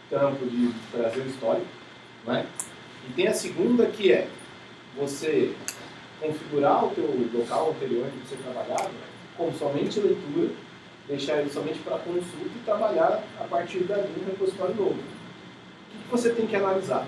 trampo de trazer o histórico, né? E tem a segunda, que é você configurar o teu local anterior onde você trabalhava com somente leitura, deixar ele somente para consulta e trabalhar a partir dali no repositório novo. O que você tem que analisar?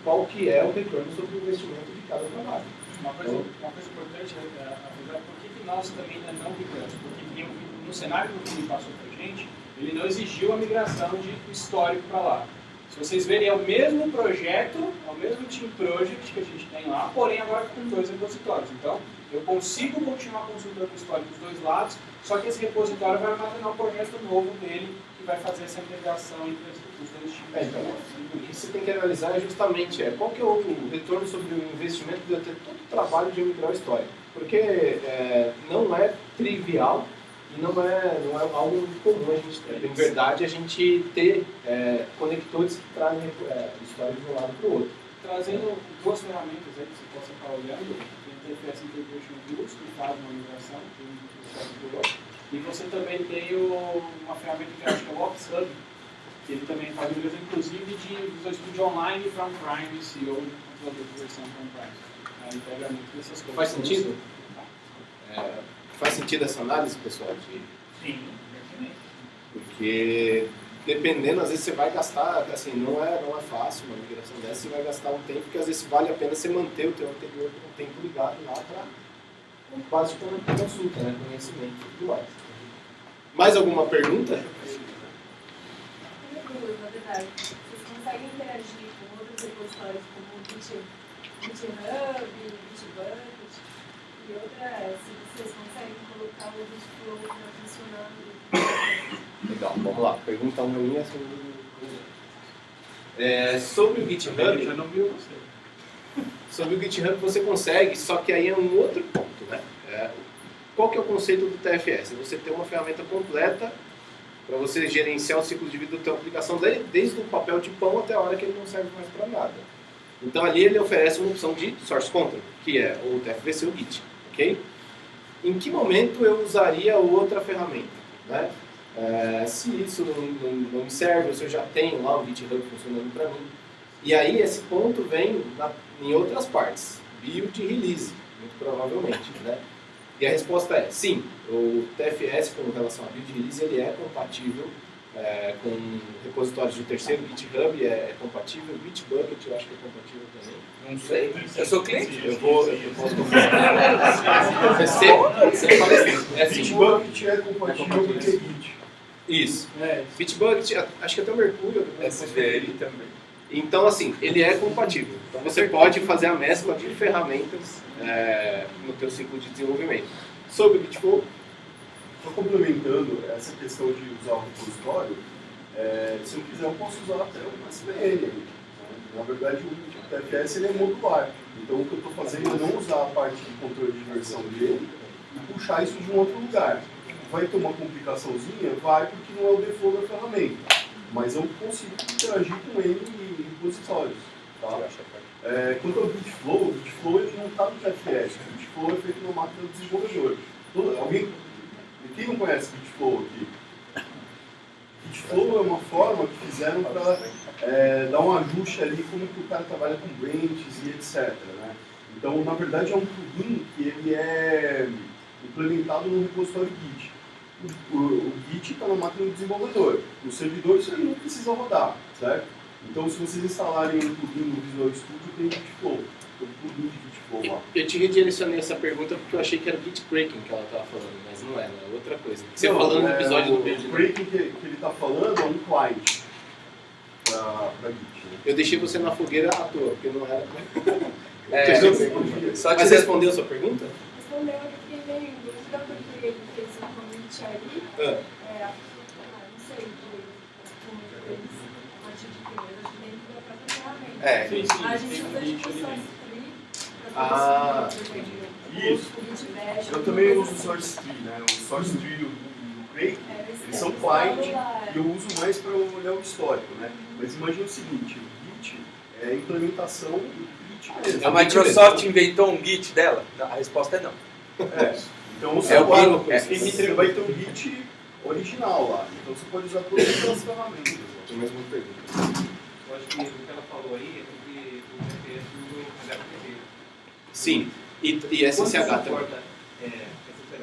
Qual que é o retorno sobre o investimento de cada trabalho. Uma coisa importante, por que nós também ainda não migramos? Porque no cenário que o Vini passou para a gente, ele não exigiu a migração de histórico para lá. Se vocês verem, é o mesmo projeto, é o mesmo Team Project que a gente tem lá, porém agora com 2 repositórios. Então, eu consigo continuar consultando o histórico dos 2 lados, só que esse repositório vai armazenar um projeto novo dele que vai fazer essa integração entre os 2 times. Então, o que você tem que analisar é justamente qual que é o retorno sobre o investimento de eu ter todo o trabalho de migrar o histórico. Porque não é trivial e não é algo comum a gente ter. Em verdade, a gente ter conectores que trazem histórico de um lado para o outro. Trazendo 2 ferramentas aí que você possa estar olhando, tem o TFS Integration Tools, que faz uma migração, e você também tem uma ferramenta que eu acho que é o Ops Hub, que ele também faz migração, inclusive, de Visual Studio Online para on-prime, ou de versão para on-prime. Ele pega muito dessas coisas. Faz sentido? Faz sentido essa análise, pessoal? Sim, porque dependendo, às vezes você vai gastar, assim, não é fácil uma migração dessa, você vai gastar um tempo que às vezes vale a pena você manter o teu anterior com o tempo ligado lá para quase como consulta, né, conhecimento e tudo mais. Mais alguma pergunta? Na verdade, vocês conseguem interagir com outros repositórios como GitHub, Bitbucket, e outra é se vocês conseguem colocar o Gitflow para funcionando. Legal, vamos lá. Pergunta 1 minha, a segunda. Sobre o GitHub. Eu já não vi você. Sobre o GitHub você consegue, só que aí é um outro ponto, né? Qual que é o conceito do TFS? É você ter uma ferramenta completa para você gerenciar o ciclo de vida da tua aplicação, desde o papel de pão até a hora que ele não serve mais para nada. Então ali ele oferece uma opção de source control, que é o TFVC ou o Git, ok? Em que momento eu usaria outra ferramenta, né? Se isso não me serve, ou se eu já tenho lá o GitHub funcionando para mim. E aí esse ponto vem em outras partes, build e release, muito provavelmente, né? E a resposta é sim, o TFS com relação a build e release ele é compatível com repositórios de terceiro, GitHub é compatível, Bitbucket eu acho que é compatível também. Não sei, eu sou cliente. Eu posso confirmar. Você fala assim, Bitbucket é compatível com o Git. Isso. Bitbucket, acho que até o Mercúrio SVL também. Então, assim, ele é compatível. Então, você pode fazer a mescla de ferramentas no teu ciclo de desenvolvimento. Sobre o Bitflow, Só complementando essa questão de usar o repositório, se eu quiser eu posso usar até o SVN. Né? Na verdade, o TFS ele é modular. Então o que eu estou fazendo é não usar a parte de controle de versão dele e puxar isso de um outro lugar. Vai ter uma complicaçãozinha? Vai, porque não é o default da ferramenta. Mas eu consigo interagir com ele em repositórios. Tá? Quanto ao Bitflow, o Bitflow ele não está no TFS. O Bitflow é feito na máquina do desenvolvedor. Quem não conhece Bitflow aqui? Bitflow é uma forma que fizeram para dar um ajuste ali como que o cara trabalha com branches e etc. Né? Então, na verdade, é um plugin que ele é implementado no repositório Git. O Git está na máquina do desenvolvedor. No servidor isso aí não precisa rodar, certo? Então, se vocês instalarem um plugin no Visual Studio, tem Bitflow. Tem um plugin de Bitflow lá. eu te redirecionei essa pergunta porque eu achei que era Git Breaking que ela estava falando, mas não é outra coisa. Você Não, falando no episódio do Build, O breaking que ele está falando é um client para Git. Né? eu deixei você na fogueira à toa, porque não era. Só Mas te respondeu a sua pergunta? Respondeu, eu fiquei meio em dúvida porque ele fez um commit ali. Não sei como ele fez a partir de primeiro, acho que dentro da própria ferramenta. Sim, sim. A gente usa tipo source tree para Ah, fazer, por exemplo, isso. o Git Bash. Eu também uso o Source Tree, né? O Source Tree e o Break, eles são client e eu uso mais para olhar o histórico, né? Mas imagine o seguinte, o Git é a implementação do Git mesmo. A Microsoft inventou um Git dela? A resposta é não. Então você, você vai ter o Git original lá, então você pode usar todas as ferramentas. Tem mais uma pergunta. Eu acho que o que ela falou aí é porque o TFS usa o HTTP. Sim, e SSH também.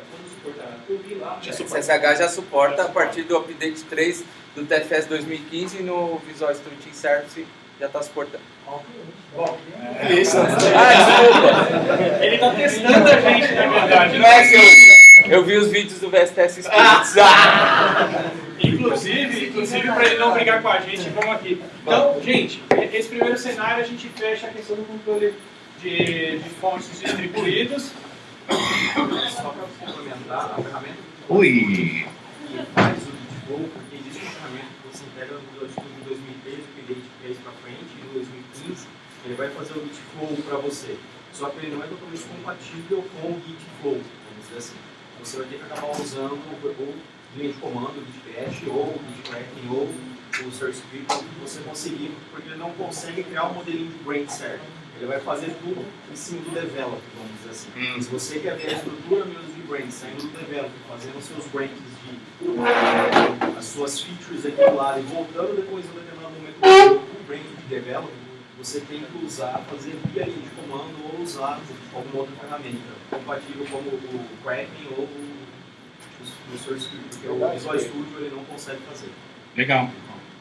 Quando suportar? Eu vi lá. Já né? suporta. SSH já suporta a partir do update 3 do TFS 2015 e no Visual Studio Team Service já está suportando. Isso. Desculpa! Ele tá testando a gente, na verdade. Não é que eu vi os vídeos do VSTS Spirits. Inclusive para ele não brigar com a gente, vamos aqui. Então, gente, esse primeiro cenário a gente fecha a questão do controle de fontes distribuídos. Só para complementar, a ferramenta Oi! que faz o Bitflow, porque existe uma ferramenta que você integra no Visual Studio de 2013, o update 3 para frente, e no 2015, ele vai fazer o Bitflow para você. Só que ele não é totalmente compatível com o Gitflow, vamos dizer assim. Você vai ter que acabar usando ou linha de comando, o Gitbash, ou o Gittracking, ou o Source Tree, para você conseguir, porque ele não consegue criar um modelinho de branch certo. Ele vai fazer tudo em cima do develop, vamos dizer assim. Se você quer ver a estrutura mesmo de branch, saindo do develop, fazendo os seus branches as suas features aqui do lado e voltando depois em um determinado momento do branch de develop, você tem que fazer via linha de comando ou usar alguma outra ferramenta compatível como o Kraken ou o Source Studio, porque o Visual Studio ele não consegue fazer. Legal,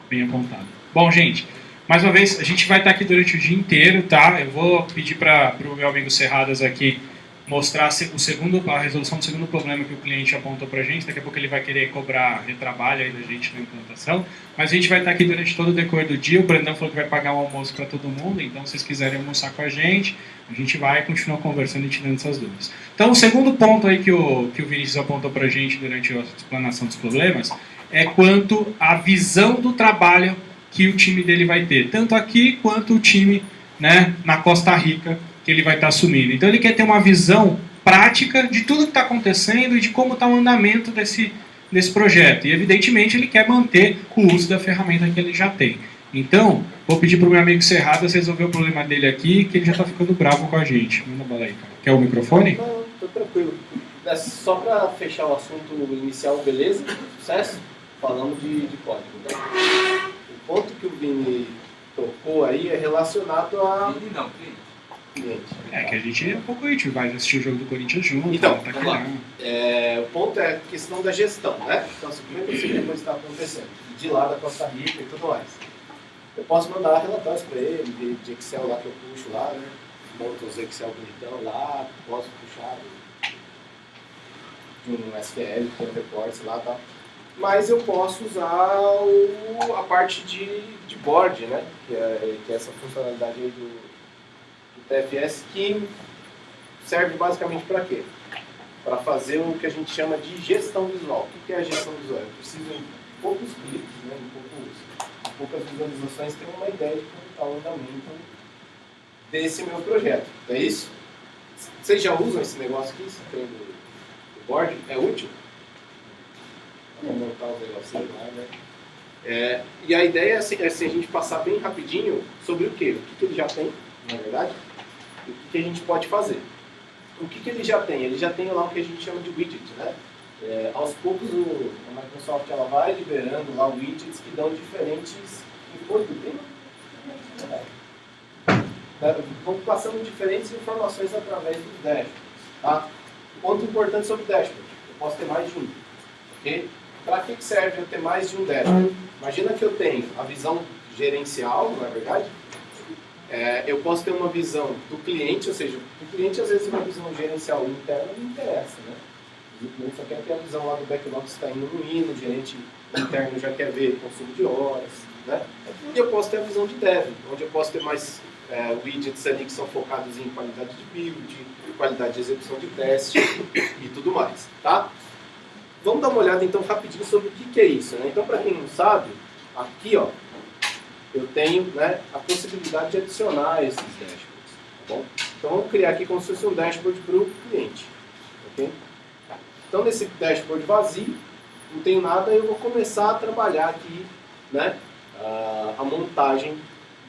bem apontado. Bom, gente, mais uma vez, a gente vai estar aqui durante o dia inteiro, tá? Eu vou pedir para o meu amigo Serradas aqui mostrar a resolução do segundo problema que o cliente apontou para a gente. Daqui a pouco ele vai querer cobrar retrabalho aí da gente na implantação. Mas a gente vai estar aqui durante todo o decorrer do dia. O Brandão falou que vai pagar um almoço para todo mundo, então se vocês quiserem almoçar com a gente vai continuar conversando e tirando essas dúvidas. Então, o segundo ponto aí que o Vinícius apontou para a gente durante a explanação dos problemas é quanto à visão do trabalho que o time dele vai ter, tanto aqui quanto o time, né, na Costa Rica, que ele vai estar assumindo. Então ele quer ter uma visão prática de tudo que está acontecendo e de como está o andamento desse projeto. E evidentemente ele quer manter o uso da ferramenta que ele já tem. Então, vou pedir para o meu amigo Serradas resolver o problema dele aqui, que ele já está ficando bravo com a gente. Manda bala aí, cara. Quer o microfone? Não, tô tranquilo. Só para fechar o assunto inicial, beleza? Sucesso? Falamos de código. Então, o ponto que o Vini tocou aí é relacionado a... Vini não, cliente. É que a gente vai assistir o jogo do Corinthians junto. Então, tá vamos lá. O ponto é a questão da gestão, né? Então, assim, como é que eu sei depois está acontecendo? De lá da Costa Rica e tudo mais. Eu posso mandar relatórios para ele, de Excel lá que eu puxo lá, né? Monto os Excel bonitão lá, posso puxar de um SQL, tem um reporte lá e tal. mas eu posso usar a parte de board, né? Que é essa funcionalidade aí do TFS, que serve basicamente para quê? Para fazer o que a gente chama de gestão visual. O que é a gestão visual? Eu preciso, em poucos cliques, né, em poucas visualizações, ter uma ideia de como está o andamento desse meu projeto. É isso? Vocês já usam esse negócio aqui, esse trem do board? É útil? Vamos montar os negocinhos lá, né? E a ideia é assim, a gente passar bem rapidinho sobre o quê? O que ele já tem, na verdade, e o que a gente pode fazer. O que ele já tem? Ele já tem lá o que a gente chama de widget, né? Aos poucos a Microsoft ela vai liberando lá widgets que dão diferentes vão passando diferentes informações através dos dashboards. Tá? Ponto importante sobre o dashboard, eu posso ter mais de um. Okay? Para que serve eu ter mais de um dashboard? Imagina que eu tenho a visão gerencial, não é verdade? Eu posso ter uma visão do cliente, ou seja, o cliente às vezes uma visão gerencial interna não interessa, né? O cliente só quer ter a visão lá do backlog que está indo no hino, o gerente interno já quer ver consumo de horas, né? E eu posso ter a visão de dev, onde eu posso ter mais widgets ali que são focados em qualidade de build, qualidade de execução de teste e tudo mais, tá? Vamos dar uma olhada então rapidinho sobre o que é isso, né? Então, para quem não sabe, aqui ó, eu tenho, né, a possibilidade de adicionar esses dashboards, tá bom? Então vamos criar aqui como se fosse um dashboard para o cliente, ok? Então nesse dashboard vazio, não tenho nada, eu vou começar a trabalhar aqui, né, a montagem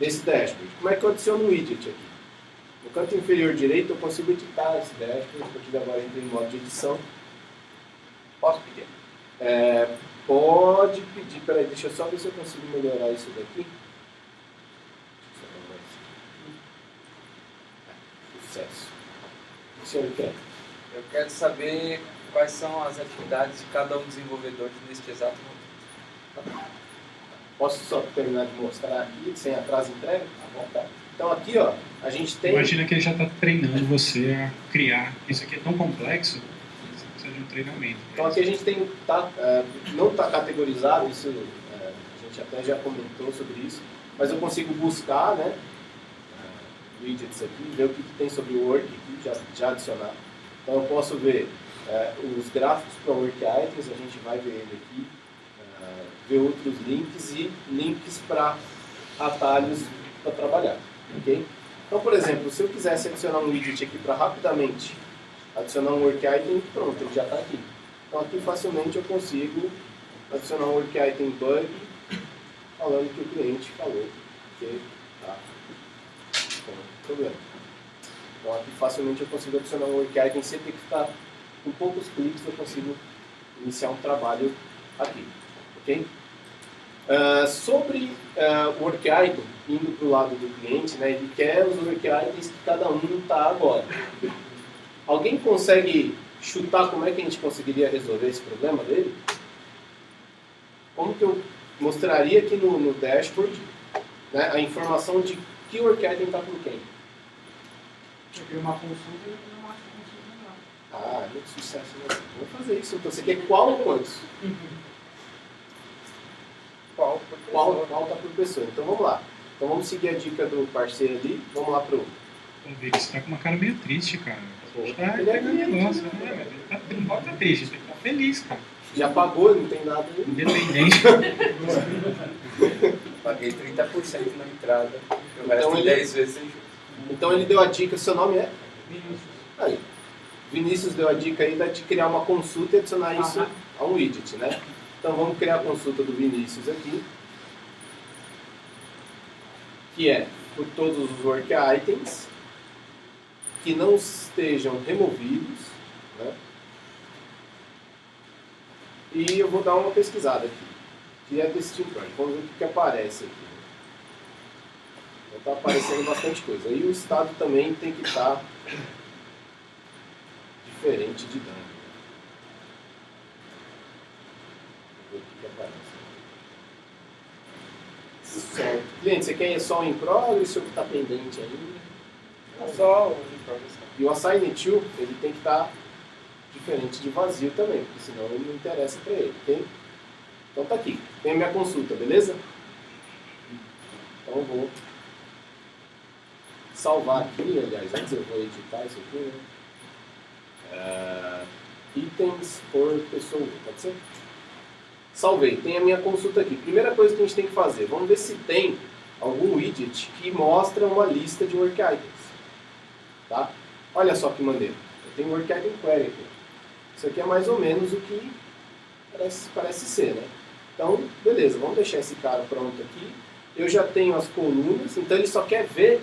desse dashboard. Como é que eu adiciono um widget aqui? No canto inferior direito eu consigo editar esse dashboard, a partir de agora eu entrei em modo de edição. Posso pedir? Pode pedir, peraí, deixa eu só ver se eu consigo melhorar isso daqui. Sucesso. O senhor quer? Eu quero saber quais são as atividades de cada um desenvolvedor neste exato momento. Posso só terminar de mostrar aqui, sem atraso entrega? Tá bom, tá. Então aqui, ó, a gente tem... Imagina que ele já está treinando você a criar. Isso aqui é tão complexo que você precisa de um treinamento. Então aqui a gente tem, não está categorizado, isso a gente até já comentou sobre isso, mas eu consigo buscar, né, widgets aqui, ver o que tem sobre o work aqui, já adicionar. Então eu posso ver os gráficos para work items, a gente vai ver ele aqui, ver outros links e links para atalhos para trabalhar, ok? Então, por exemplo, se eu quisesse adicionar um widget aqui para rapidamente adicionar um work item, pronto, ele já está aqui. Então aqui facilmente eu consigo adicionar um work item bug falando que o cliente falou que tá com problema. Então aqui facilmente eu consigo adicionar um work item sem ter que ficar com poucos cliques, eu consigo iniciar um trabalho aqui. Okay? Sobre o work item, indo para o lado do cliente, né, ele quer os work items que cada um está agora. Alguém consegue chutar como é que a gente conseguiria resolver esse problema dele? Como que eu mostraria aqui no dashboard, né, a informação de que work item está com quem? Eu crio uma consulta e eu marco a consulta lá. Muito sucesso, né? Vamos fazer isso. Então você quer qual ou quantos? Qual está por pessoa. Então vamos lá. Então vamos seguir a dica do parceiro ali. Vamos lá pro... Vamos ver que você está com uma cara meio triste, cara. Tá Ele é negócio, né? Ele não pode estar triste, ele tem que estar feliz, cara. Já pagou, não tem nada. Independente. Paguei 30% na entrada. Eu Então gasto ele- 10 vezes sem juros. Então ele deu a dica, seu nome é? Vinícius. Aí. Vinícius deu a dica aí de criar uma consulta e adicionar isso a um widget, né? Então vamos criar a consulta do Vinícius aqui, que é por todos os work items que não estejam removidos, né? E eu vou dar uma pesquisada aqui, que é desse tipo, vamos ver o que aparece aqui. Está aparecendo bastante coisa. Aí o estado também tem que estar diferente de dano. Vamos ver o que aparece. Certo. Cliente, você quer só o in progress ou o que está pendente ainda? Só o in progress. E o assign to, ele tem que estar diferente de vazio também, porque senão ele não interessa para ele, ok? Então tá aqui, tem a minha consulta, beleza? Então eu vou salvar aqui, aliás, antes eu vou editar isso aqui, né? Itens por pessoa, pode ser? Salvei, tem a minha consulta aqui. Primeira coisa que a gente tem que fazer, vamos ver se tem algum widget que mostra uma lista de work items. Tá? Olha só que maneiro, eu tenho work item query aqui. Isso aqui é mais ou menos o que parece ser, né? Então, beleza, vamos deixar esse cara pronto aqui. Eu já tenho as colunas, então ele só quer ver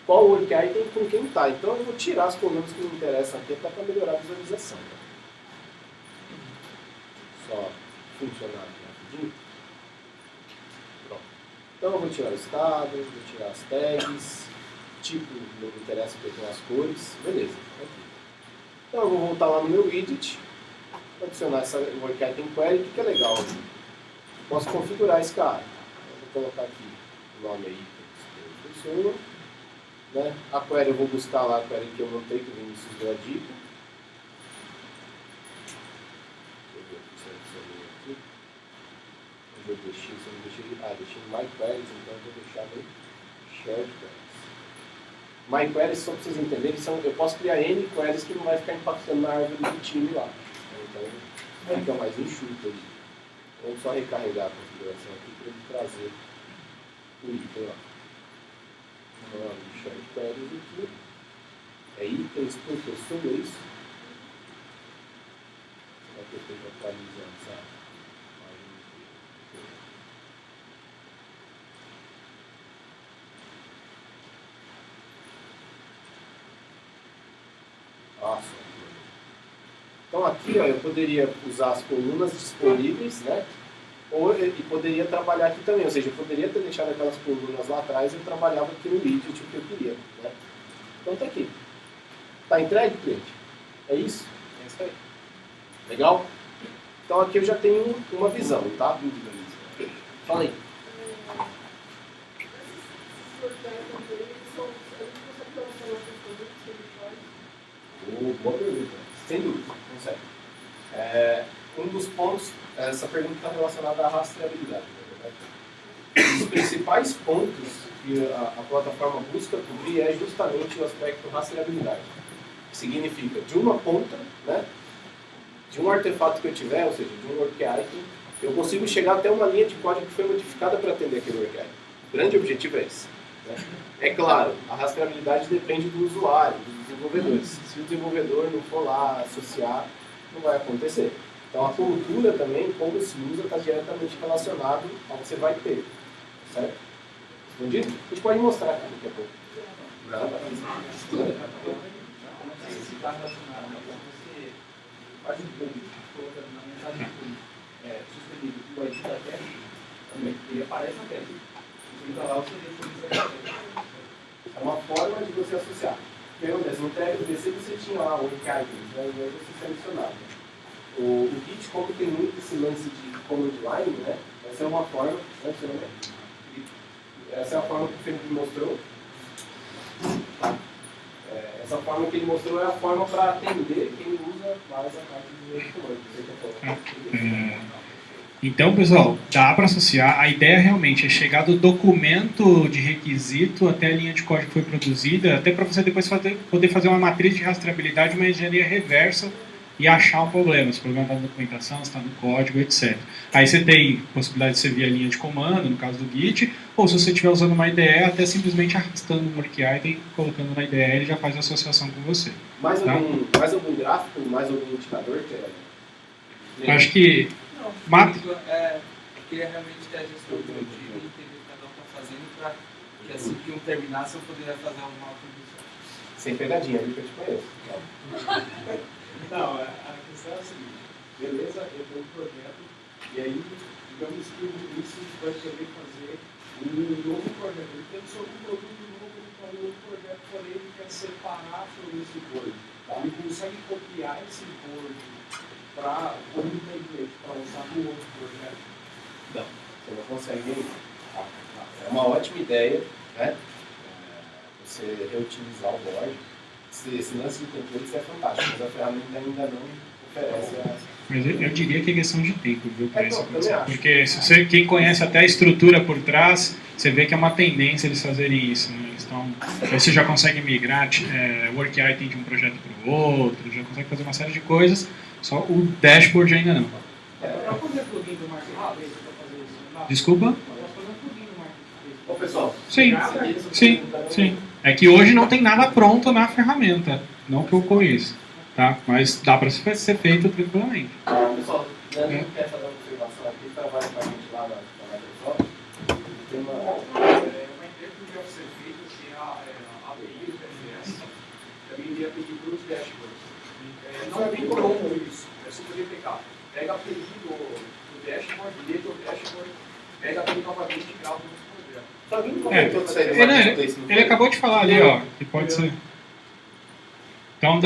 qual work item com quem está. Então eu vou tirar as colunas que me interessam aqui até para melhorar a visualização. Né? Só funcionar aqui rapidinho. Pronto. Então eu vou tirar o estado, vou tirar as tags, tipo, não me interessa porque eu tenho as cores, beleza. Aqui. Então eu vou voltar lá no meu widget, adicionar essa work item query, que é legal. Posso configurar esse cara. Eu vou colocar aqui o nome aí, pessoa. Né? A query eu vou buscar lá a query que eu notei que o Vinícius deu a dica. Eu deixei em My Queries, então eu vou deixar no Shared Queries. My Queries, só para vocês entenderem, eu posso criar N queries que não vai ficar impactando na árvore do time lá. Então fica mais enxuto ali. Vamos só recarregar a configuração aqui para ele trazer o item lá. Então, Shared Queries aqui. É itens por pessoa, é isso? Será que eu tenho que atualizar essa imagem? Então aqui ó, eu poderia usar as colunas disponíveis, né? E poderia trabalhar aqui também, ou seja, eu poderia ter deixado aquelas colunas lá atrás e eu trabalhava aqui no widget o que eu queria. Né? Então tá aqui. Tá entregue, cliente? É isso? É isso aí. Legal? Então aqui eu já tenho uma visão, tá? Fala aí. Boa pergunta. Sem dúvida, consegue. Um dos pontos, essa pergunta está relacionada à rastreabilidade. Os principais pontos que a plataforma busca cobrir é justamente o aspecto rastreabilidade. Que significa, de uma ponta, né, de um artefato que eu tiver, ou seja, de um work item, eu consigo chegar até uma linha de código que foi modificada para atender aquele work item. O grande objetivo é esse. Né? É claro, a rastreabilidade depende do usuário, dos desenvolvedores. Se o desenvolvedor não for lá associar, não vai acontecer. Então a cultura também, como se usa, está diretamente relacionado ao que você vai ter. Certo? Respondido? A gente pode mostrar aqui daqui a pouco. Se está relacionado, então você faz um público, colocando na mensagem sustentável que o ID da teste, também, ele aparece na teste. Você clica lá, você deixa o é uma forma de você associar. O que acontece? No tag do DC você tinha lá o work items, né? E aí você selecionava. O Git, como tem muito esse lance de command line, né? Essa é uma forma, né? Essa é a forma que o Felipe mostrou. Essa forma que ele mostrou é a forma para atender quem usa mais a parte do comando. Então, pessoal, dá para associar. A ideia realmente é chegar do documento de requisito até a linha de código que foi produzida, até para você depois poder fazer uma matriz de rastreabilidade, uma engenharia reversa e achar um problema. Se o problema está na documentação, se está no código, etc. Aí você tem possibilidade de você vir a linha de comando, no caso do Git, ou se você estiver usando uma IDE, até simplesmente arrastando um work item, colocando na IDE, ele já faz a associação com você. Mais algum gráfico, mais algum indicador? Eu acho que... Queria realmente ter a gestão do meu time e entender o que cada um está fazendo para que assim que um terminasse eu poderia fazer alguma automatização. Sem pegadinha, ali que eu te conheço. Não, a questão é a seguinte, beleza, eu tenho um projeto e aí, digamos que o Vinícius vai querer fazer um novo projeto. Ele pensou num produto novo, ele faz um outro projeto, porém ele quer separar sobre esse board. Tá? Ele consegue copiar esse board para como template, para usar no outro projeto? Não, você não consegue. É uma ótima ideia, né? Você reutilizar o board. Esse lance de templates é fantástico, mas a ferramenta ainda não oferece Mas eu diria que é questão de tempo, viu, para isso não, acontecer. também acho. Porque se você, quem conhece até a estrutura por trás, você vê que é uma tendência eles fazerem isso. Né? Aí você já consegue migrar work item de um projeto para o outro, já consegue fazer uma série de coisas, só o dashboard ainda não. Para fazer plugin do Marketplace, para fazer isso, não dá? Desculpa? Para fazer um plugin do Marketplace. Ô, pessoal. Sim. É que hoje não tem nada pronto na ferramenta, não que eu conheço, tá? Mas dá para ser feito tranquilamente. Pessoal, a gente quer fazer uma observação aqui, trabalha com a gente lá na Microsoft. Tem uma empresa que deve ser feita, se a API do TFS, também iria pedir para os dashboards. Não é bem comum isso, é super DPK. Pega a API do dashboard, lê do dashboard, pega a API novamente e grava no projeto. Alguém comentou que saiu do Marketplace, não Ele foi? acabou de falar ali, ó, que pode ser. Então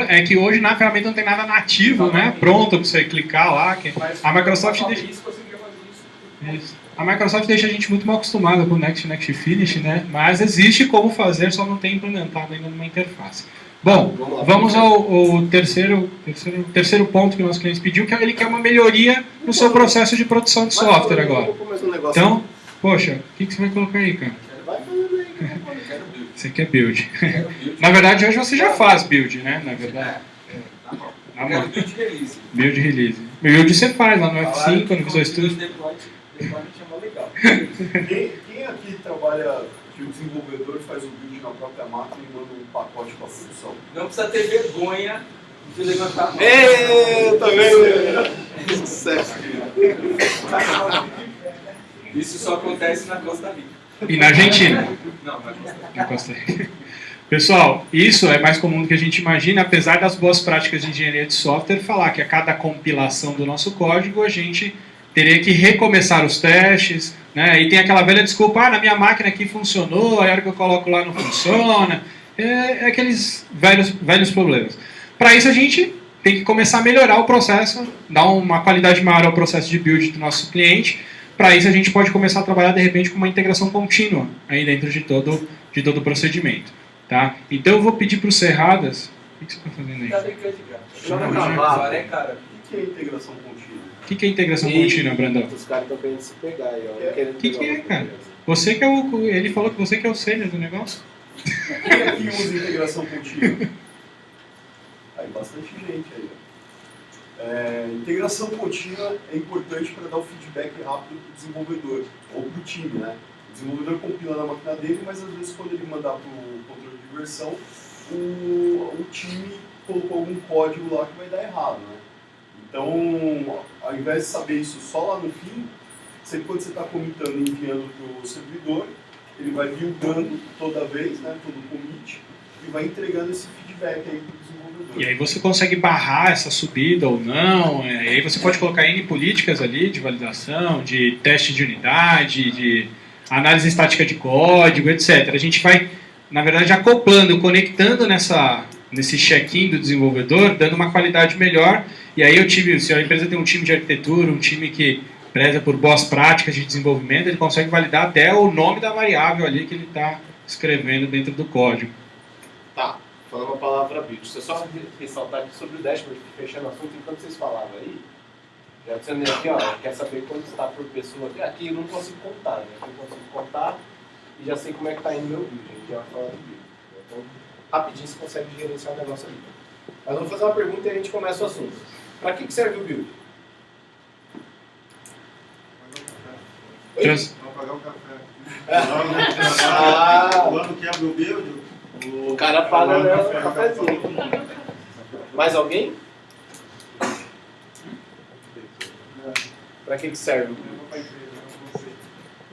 é que hoje na ferramenta não tem nada nativo, né? Pronto para você clicar lá. A Microsoft deixa. Isso. A Microsoft deixa a gente muito mal acostumado com o Next Finish, né? Mas existe como fazer, só não tem implementado ainda numa interface. Bom, vamos ao terceiro ponto que o nosso cliente pediu, que ele quer uma melhoria no seu processo de produção de software agora. Então, poxa, o que você vai colocar aí, cara? Vai fazendo aí, quero build. Você quer build. Na verdade, hoje você já faz build, né? Na verdade. Eu quero build release. Build release. Build você faz lá no F5, no Visual Studio. Deployment é mó legal. Quem aqui trabalha, que o desenvolvedor faz o build na própria máquina e manda um pacote para a produção? Não precisa ter vergonha de levantar a mão. Tá vendo? Sucesso. Isso só acontece na Costa Rica. E na Argentina. Não, na Costa Rica. Na Costa Rica. Pessoal, isso é mais comum do que a gente imagina, apesar das boas práticas de engenharia de software falar que a cada compilação do nosso código a gente teria que recomeçar os testes, né? E tem aquela velha desculpa, na minha máquina aqui funcionou, a hora que eu coloco lá não funciona. É aqueles velhos problemas. Para isso a gente tem que começar a melhorar o processo, dar uma qualidade maior ao processo de build do nosso cliente. Para isso a gente pode começar a trabalhar de repente com uma integração contínua aí dentro de todo o procedimento. Tá? Então eu vou pedir para o Serradas. O que você está fazendo aí? Tá brincando de gato. Não, cavalo. Cara. O que é integração contínua? O que é integração contínua, Brandão? Os caras estão querendo se pegar aí, ó. O que é, cara? Você que é ele falou que você que é o sênior do negócio? Quem aqui usa integração contínua? Aí bastante gente aí. Integração contínua é importante para dar o feedback rápido para o desenvolvedor ou para o time, né? O desenvolvedor compila na máquina dele, mas às vezes quando ele mandar para o controle de versão, o time colocou algum código lá que vai dar errado, né? Então, ao invés de saber isso só lá no fim, sempre quando você está comitando e enviando para o servidor, ele vai buildando toda vez, né, todo commit, e vai entregando esse feedback aí para o desenvolvedor. E aí você consegue barrar essa subida ou não, e aí você pode colocar N políticas ali de validação, de teste de unidade, de análise estática de código, etc. A gente vai, na verdade, acoplando, conectando nesse check-in do desenvolvedor, dando uma qualidade melhor. E aí se a empresa tem um time de arquitetura, um time que preza por boas práticas de desenvolvimento, ele consegue validar até o nome da variável ali que ele está escrevendo dentro do código. Tá, falando uma palavra build. Deixa eu só ressaltar aqui sobre o dashboard, fechando o assunto, enquanto vocês falavam aí, já dizendo aqui, ó, quer saber quanto está por pessoa aqui? Aqui eu não consigo contar, né? Aqui eu consigo contar e já sei como é que está indo meu build. A gente já vai falar do build. Então, rapidinho você consegue gerenciar o negócio ali. Mas vamos fazer uma pergunta e a gente começa o assunto. Para que serve o build? Vamos pagar o café. Quando quebra o build, o cara paga o cafezinho. Mais alguém? Para que serve o build?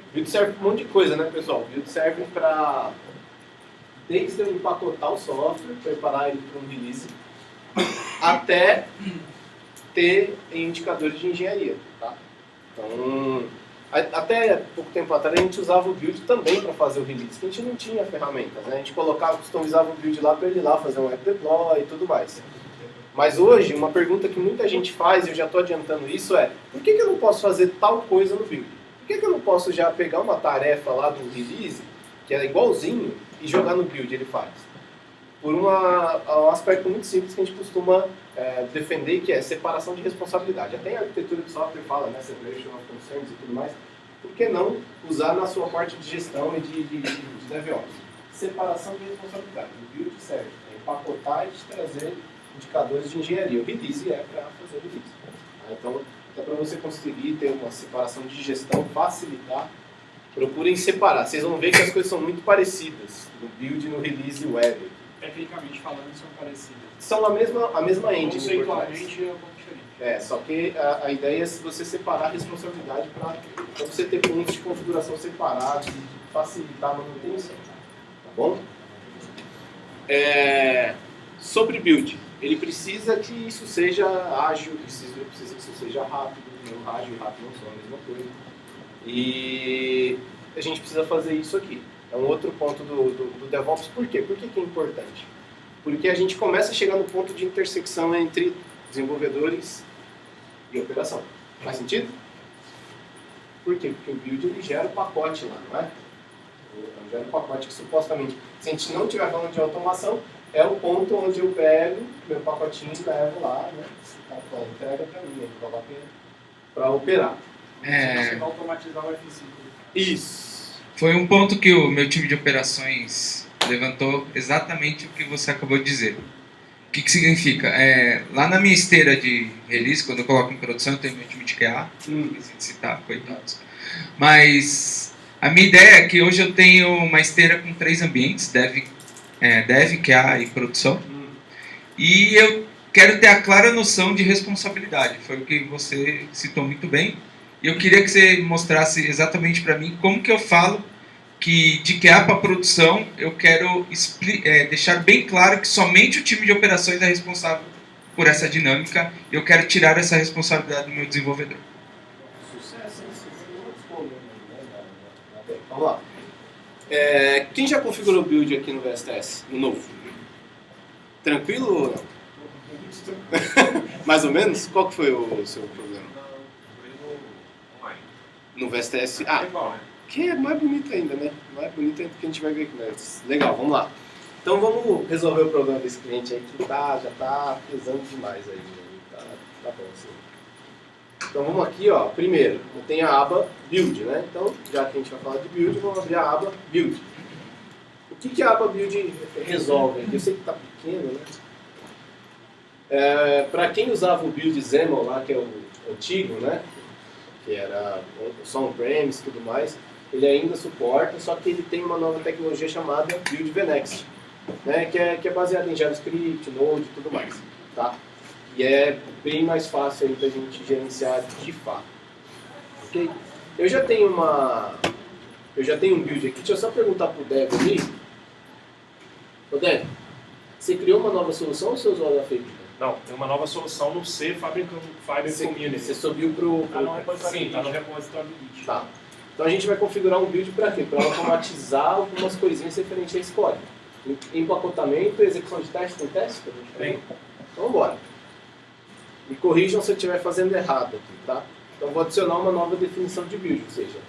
O build serve para um monte de coisa, né, pessoal? O build serve para, desde eu empacotar o software, preparar ele para um release, até ter indicadores de engenharia, tá? Então, até pouco tempo atrás a gente usava o build também para fazer o release, porque a gente não tinha ferramentas, né? A gente customizava o build lá para ele ir lá fazer um app deploy e tudo mais. Mas hoje, uma pergunta que muita gente faz, e eu já estou adiantando isso, é: por que eu não posso fazer tal coisa no build? Por que eu não posso já pegar uma tarefa lá do release, que é igualzinho, e jogar no build, ele faz? por um aspecto muito simples que a gente costuma defender, que é separação de responsabilidade. Até a arquitetura de software fala, né, separation of concerns e tudo mais. Por que não usar na sua parte de gestão e de DevOps? Separação de responsabilidade. O build serve para empacotar e te trazer indicadores de engenharia. O release é para fazer o release. Então, é para você conseguir ter uma separação de gestão, facilitar. Procurem separar. Vocês vão ver que as coisas são muito parecidas no build, no release web. Tecnicamente falando, são parecidas. São a mesma engine. Conceitualmente é um pouco diferente. Só que a ideia é você separar a responsabilidade para você ter pontos de configuração separados e facilitar a manutenção. Tá bom? Sobre build, ele precisa que isso seja ágil, precisa que isso seja rápido. Ágil e rápido não são a mesma coisa. E a gente precisa fazer isso aqui. É um outro ponto do DevOps. Por quê? Por que é importante? Porque a gente começa a chegar no ponto de intersecção entre desenvolvedores e operação. Faz sentido? Por quê? Porque o build ele gera o pacote lá, não é? Ele gera o pacote que supostamente, se a gente não estiver falando de automação, é o ponto onde eu pego meu pacotinho e levo lá, né? Entrega para mim, para operar. Você vai automatizar o F5. Isso. Foi um ponto que o meu time de operações levantou exatamente o que você acabou de dizer. O que significa? Lá na minha esteira de release, quando eu coloco em produção, eu tenho meu time de QA, esqueci de citar, coitados. Mas a minha ideia é que hoje eu tenho uma esteira com 3 ambientes, Dev, QA e produção. E eu quero ter a clara noção de responsabilidade. Foi o que você citou muito bem. E eu queria que você mostrasse exatamente para mim como que eu falo que de QA para produção eu quero deixar bem claro que somente o time de operações é responsável por essa dinâmica e eu quero tirar essa responsabilidade do meu desenvolvedor. Sucesso, vamos lá. Quem já configurou o build aqui no VSTS? No novo? Tranquilo ou não? Mais ou menos? Qual que foi o seu problema? No VSTS? Que é mais bonito ainda, né? Mais bonito ainda que a gente vai ver aqui. Mas legal, vamos lá. Então vamos resolver o problema desse cliente aí que já tá pesando demais aí. Tá bom assim. Então vamos aqui, ó. Primeiro, eu tenho a aba Build, né? Então, já que a gente vai falar de Build, vamos abrir a aba Build. O que a aba Build resolve? Eu sei que tá pequeno, né? Para quem usava o Build XAML lá, que é o antigo, né? Que era só on-premise e tudo mais, ele ainda suporta, só que ele tem uma nova tecnologia chamada Build VNext, né, que é baseada em JavaScript, Node e tudo mais, tá? E é bem mais fácil aí da gente gerenciar de fato. Ok? Eu já tenho um build aqui, deixa eu só perguntar pro Dev ali. Ô Dev, você criou uma nova solução ou você usou a da Fake? Não, tem uma nova solução no C Fiber Community. Você subiu pro... Tá no repositório Sim, do tá no Git. repositório do Git. Tá. Então a gente vai configurar um build para quê? Para automatizar algumas coisinhas referentes a esse código. Empacotamento, execução de teste, tem teste? Tem. Então bora. Me corrijam se eu estiver fazendo errado aqui, tá? Então vou adicionar uma nova definição de build, ou seja,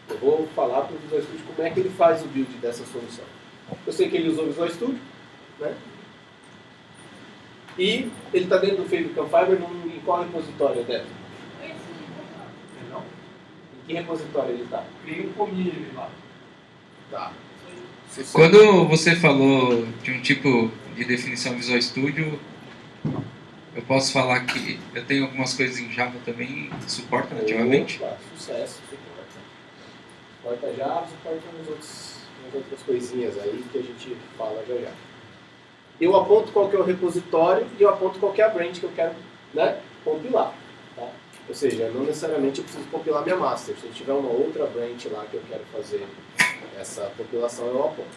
eu vou falar para o Visual Studio como é que ele faz o build dessa solução. Eu sei que ele usou o Visual Studio, né? E ele está dentro do Fabricant Fiber em qual repositório deve? Não. Em que repositório ele está? Criei um commit lá. Tá. Quando você falou de um tipo de definição Visual Studio, eu posso falar que eu tenho algumas coisas em Java também, suporta nativamente? Opa, sucesso, suporta Java, suporta umas outras coisinhas aí que a gente fala já. Eu aponto qual que é o repositório e eu aponto qual que é a branch que eu quero, né, compilar. Tá? Ou seja, não necessariamente eu preciso compilar minha master. Se eu tiver uma outra branch lá que eu quero fazer essa compilação, eu aponto.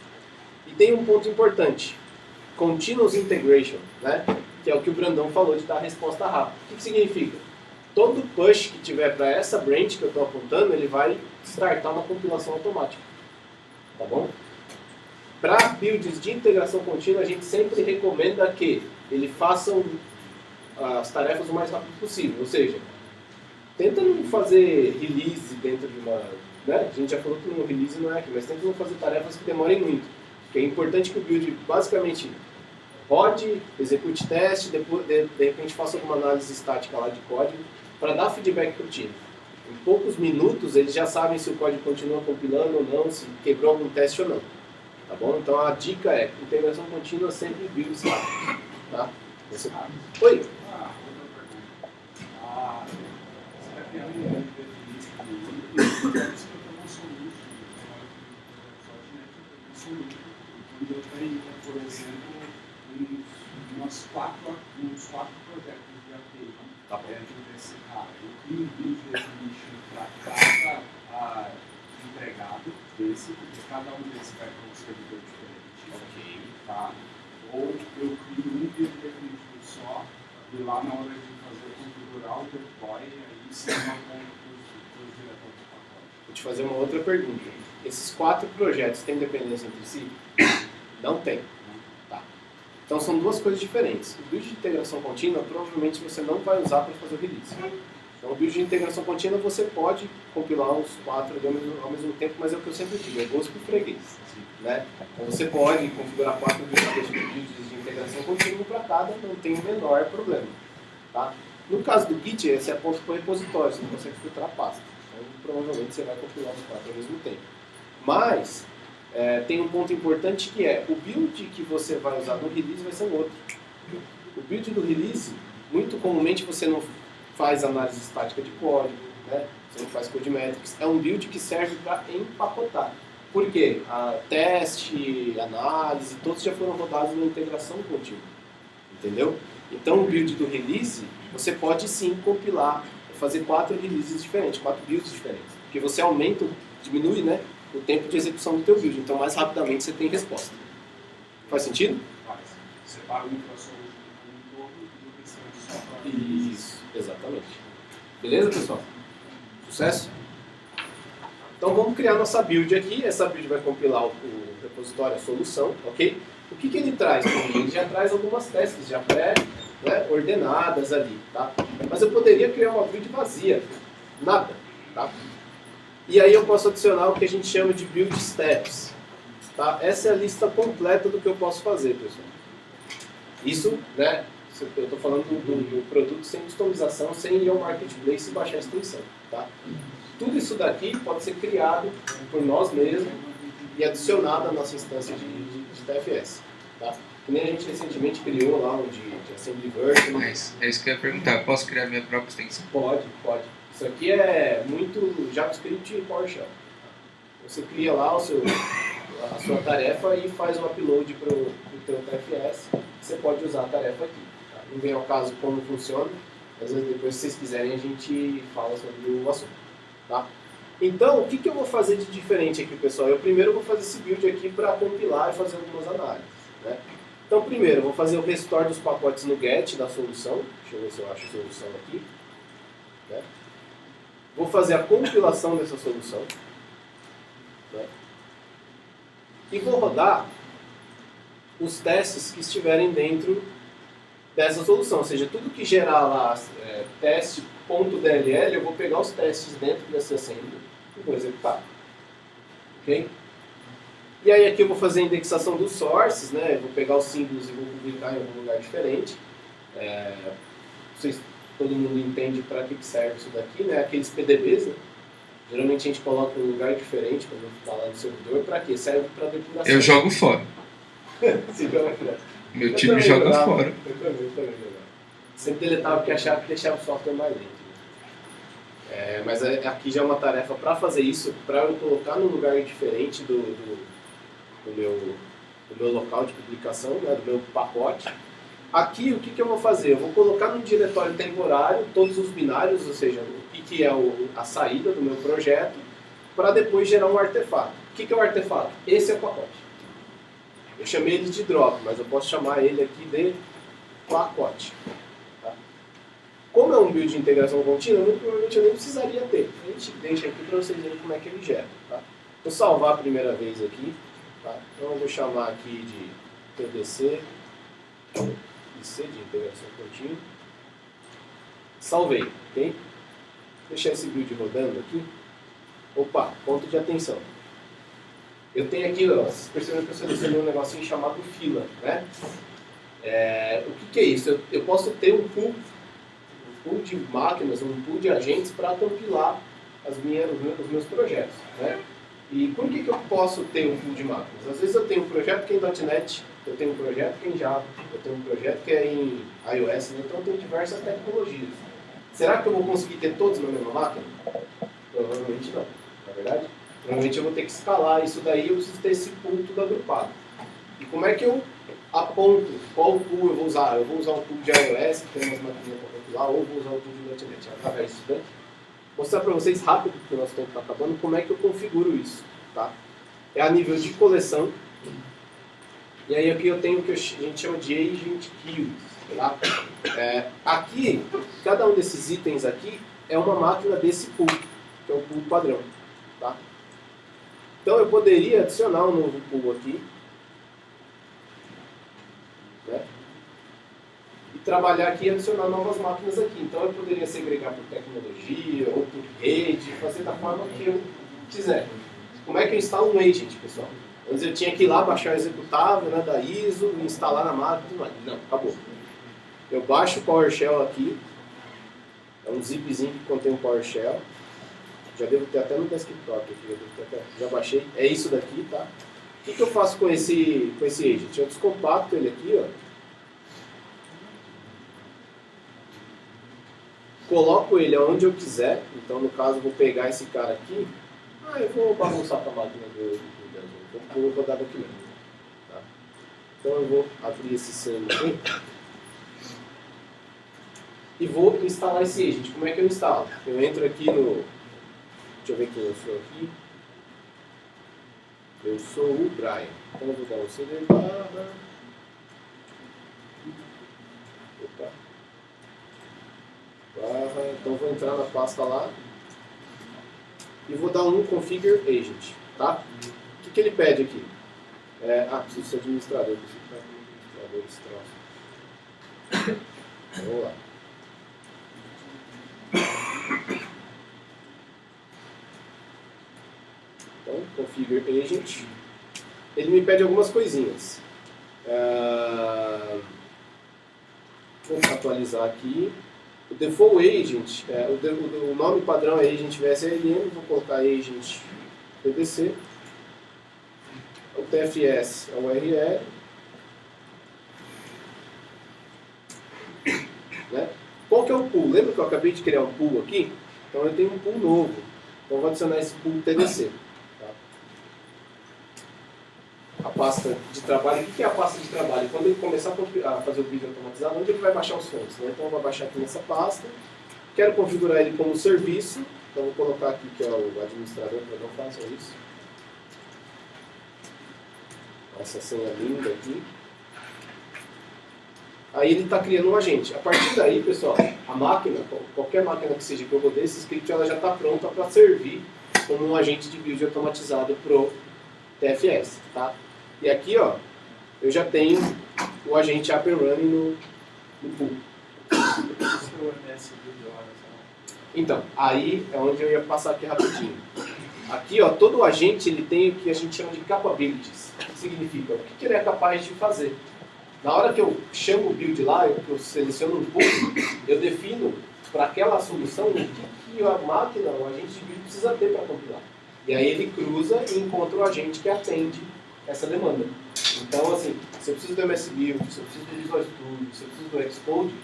E tem um ponto importante, Continuous Integration, né, que é o que o Brandão falou de dar resposta rápida. O que significa? Todo push que tiver para essa branch que eu estou apontando, ele vai startar uma compilação automática. Tá bom? Para builds de integração contínua, a gente sempre recomenda que ele faça as tarefas o mais rápido possível. Ou seja, tenta não fazer release dentro de uma... Né? A gente já falou que no release não é aqui, mas tenta não fazer tarefas que demorem muito. Porque é importante que o build, basicamente, rode, execute teste, depois, de repente faça alguma análise estática lá de código para dar feedback para o time. Em poucos minutos eles já sabem se o código continua compilando ou não, se quebrou algum teste ou não. Tá bom? Então a dica é integração contínua sempre build estático. Tá? Oi? Você está criando um mundo definido onde eu tenho, por exemplo, uns quatro projetos de update. Tá bom. Eu crio um build definition para cada empregado desse, porque cada um desses vai para um servidor diferente. Ok. Tá? Ou eu crio um build definition só, e lá na hora de fazer configurar o deploy, aí sim eu aponto os diretores do pacote. Vou te fazer uma outra pergunta. Esses 4 projetos têm dependência entre si? Não tem. Tá. Então são duas coisas diferentes. O build de integração contínua provavelmente você não vai usar para fazer o release. Então o build de integração contínua você pode compilar os 4 ao mesmo tempo, mas é o que eu sempre digo, é gosto por freguês. Né? Então você pode configurar 4 builds de integração contínua para cada, não tem o menor problema. Tá? No caso do Git, esse aponta para o repositório, você não consegue filtrar a pasta. Então provavelmente você vai compilar os 4 ao mesmo tempo. Mas tem um ponto importante que é o build que você vai usar no release vai ser um outro. O build do release, muito comumente você não faz análise estática de código, né? Você não faz code metrics. É um build que serve para empacotar. Por quê? Teste, análise, todos já foram rodados na integração contínua. Entendeu? Então o build do release, você pode sim compilar, fazer 4 releases diferentes, 4 builds diferentes. Porque você diminui, né, o tempo de execução do teu build. Então mais rapidamente você tem resposta. Faz sentido? Faz. Separa um para só um todo e o restante só para... Isso, exatamente. Beleza, pessoal? Sucesso? Então vamos criar nossa build aqui. Essa build vai compilar o repositório, a solução, ok? O que ele traz? Ele já traz algumas testes já pré-ordenadas ali, tá? Mas eu poderia criar uma build vazia. Nada, tá? E aí eu posso adicionar o que a gente chama de build steps. Tá? Essa é a lista completa do que eu posso fazer, pessoal. Isso, né? Eu estou falando do produto sem customização, sem ir ao marketplace e baixar a extensão. Tá? Tudo isso daqui pode ser criado por nós mesmos e adicionado à nossa instância de TFS. Tá? Que nem a gente recentemente criou lá um de Assembly Version. Mas é isso que eu ia perguntar. Posso criar minha própria extensão? Pode. Isso aqui é muito JavaScript e PowerShell. Você cria lá a sua tarefa e faz o upload para o teu TFS. Você pode usar a tarefa aqui. Tá? Não vem ao caso como funciona, mas depois, se vocês quiserem, a gente fala sobre o assunto. Tá? Então, o que eu vou fazer de diferente aqui, pessoal? Eu primeiro vou fazer esse build aqui para compilar e fazer algumas análises. Né? Então, primeiro, eu vou fazer o restore dos pacotes no get da solução. Deixa eu ver se eu acho a solução aqui. Né? Vou fazer a compilação dessa solução. Né? E vou rodar os testes que estiverem dentro dessa solução. Ou seja, tudo que gerar lá teste.dll, eu vou pegar os testes dentro dessa assembly e vou executar. Ok? E aí aqui eu vou fazer a indexação dos sources, né? Eu vou pegar os símbolos e vou publicar em algum lugar diferente. Todo mundo entende para que serve isso daqui, né? Aqueles PDBs, né? Geralmente a gente coloca em um lugar diferente para não ficar lá no servidor. Para quê? Serve para depuração. Eu jogo fora. Sim, meu time joga fora. Eu também. Sempre deletava porque achava que deixava o software mais lento. Mas aqui já é uma tarefa para fazer isso, para eu colocar num lugar diferente do meu local de publicação, né, do meu pacote. Aqui, o que eu vou fazer? Eu vou colocar num diretório temporário todos os binários, ou seja, o que é a saída do meu projeto, para depois gerar um artefato. O que é o artefato? Esse é o pacote. Eu chamei ele de drop, mas eu posso chamar ele aqui de pacote. Tá? Como é um build de integração contínua, provavelmente eu nem precisaria ter. A gente deixa aqui para vocês verem como é que ele gera. Tá? Vou salvar a primeira vez aqui. Tá? Então eu vou chamar aqui de TDC. IC de integração contínua. Salvei, ok? Vou deixar esse build rodando aqui. Opa, ponto de atenção. Eu tenho aqui, ó, vocês perceberam que eu selecionei um negocinho chamado fila, né? O que é isso? Eu posso ter um pool de máquinas, um pool de agentes para compilar os meus projetos, né? E por que eu posso ter um pool de máquinas? Às vezes eu tenho um projeto que é em .NET, eu tenho um projeto que é em Java, eu tenho um projeto que é em iOS, né? Então eu tenho diversas tecnologias. Será que eu vou conseguir ter todos na mesma máquina? Provavelmente não, não é verdade? Provavelmente eu vou ter que escalar isso daí, eu preciso ter esse pool tudo agrupado. E como é que eu aponto qual pool eu vou usar? Eu vou usar um pool de iOS, que tem umas máquinas para compilar, ou vou usar um pool de .NET. Através disso daqui. Vou mostrar para vocês rápido, porque o nosso tempo está acabando, como é que eu configuro isso. Tá? É a nível de coleção. E aí aqui eu tenho o que a gente chama de agent queues. Tá? Aqui, cada um desses itens aqui é uma máquina desse pool, que é o pool padrão. Tá? Então eu poderia adicionar um novo pool aqui. Né? E trabalhar aqui e adicionar novas máquinas aqui. Então eu poderia segregar por tecnologia ou por rede, fazer da forma que eu quiser. Como é que eu instalo um agent, pessoal? Antes eu tinha que ir lá baixar o executável, né, da ISO, instalar na máquina e tudo mais. Não, acabou. Eu baixo o PowerShell aqui. É um zipzinho que contém um PowerShell. Já devo ter até no desktop aqui, já baixei. É isso daqui, tá? O que eu faço com esse agent? Eu descompacto ele aqui, ó. Coloco ele onde eu quiser. Então, no caso, eu vou pegar esse cara aqui. Eu vou bagunçar com a máquina do vou rodar daqui mesmo. Tá? Então, eu vou abrir esse seno aqui. E vou instalar esse agent. Como é que eu instalo? Eu entro aqui no... Deixa eu ver quem eu sou aqui. Eu sou o Brian. Então eu vou dar um CD barra. Opa. Barra. Então eu vou entrar na pasta lá. E vou dar um configure agent. Tá? O que ele pede aqui? Preciso ser administrador. Preciso ser administrador desse troço. Vamos lá. Então, configure agent. Ele me pede algumas coisinhas. Vou atualizar aqui. O default agent, o nome padrão é agent VSLM, vou colocar agent PDC. O TFS é o URL. Né? Qual que é o pool? Lembra que eu acabei de criar um pool aqui? Então eu tenho um pool novo. Então eu vou adicionar esse pool TDC. Tá? A pasta de trabalho. O que é a pasta de trabalho? Quando ele começar a fazer o vídeo automatizado, onde ele vai baixar os fontes? Né? Então eu vou baixar aqui nessa pasta. Quero configurar ele como serviço. Então eu vou colocar aqui que é o administrador, para não façam isso. Essa senha linda aqui. Aí ele está criando um agente. A partir daí, pessoal, a máquina, qualquer máquina que seja que eu rodei, esse script ela já está pronta para servir como um agente de build automatizado para o TFS. Tá? E aqui, ó, eu já tenho o agente up and running no pool. Então, aí é onde eu ia passar aqui rapidinho. Aqui, ó, todo agente ele tem o que a gente chama de capabilities. O que significa? O que ele é capaz de fazer. Na hora que eu chamo o build lá, eu seleciono um pool, eu defino para aquela solução o que a máquina, o agente de build precisa ter para compilar. E aí ele cruza e encontra o agente que atende essa demanda. Então, assim, se eu preciso do MS Build, se eu preciso do Visual Studio, se eu preciso do Xcode,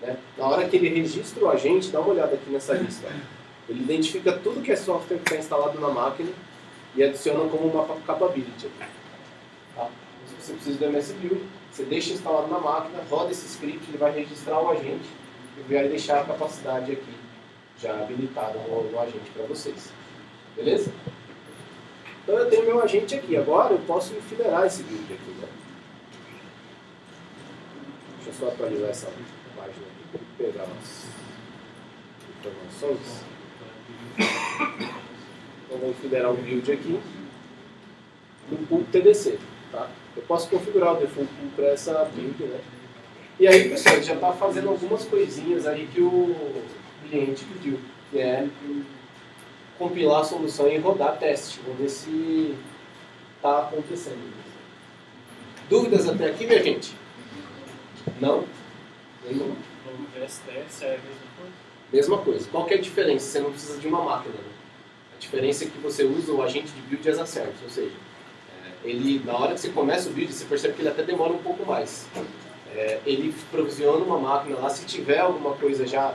né, na hora que ele registra o agente, dá uma olhada aqui nessa lista. Ele identifica tudo que é software que está instalado na máquina e adiciona como uma capability aqui. Tá? Se você precisa do MS Build, você deixa instalado na máquina, roda esse script, ele vai registrar o agente e vai deixar a capacidade aqui já habilitada no agente para vocês. Beleza? Então eu tenho meu agente aqui. Agora eu posso enfileirar esse build aqui. Né? Deixa eu só atualizar essa página aqui para pegar as informações. Então vou enfileirar o build aqui no pool TDC. Tá? Eu posso configurar o default pool para essa build, né? E aí, pessoal, ele já está fazendo algumas coisinhas aí que o cliente pediu, que é compilar a solução e rodar teste. Vamos ver se está acontecendo. Dúvidas até aqui, minha gente? Não? Nenhuma. No VSTS é a mesma coisa? Mesma coisa. Qual que é a diferença? Você não precisa de uma máquina, né? A diferença é que você usa o agente de build as a service, ou seja, ele, na hora que você começa o build, você percebe que ele até demora um pouco mais. Ele provisiona uma máquina lá, se tiver alguma coisa já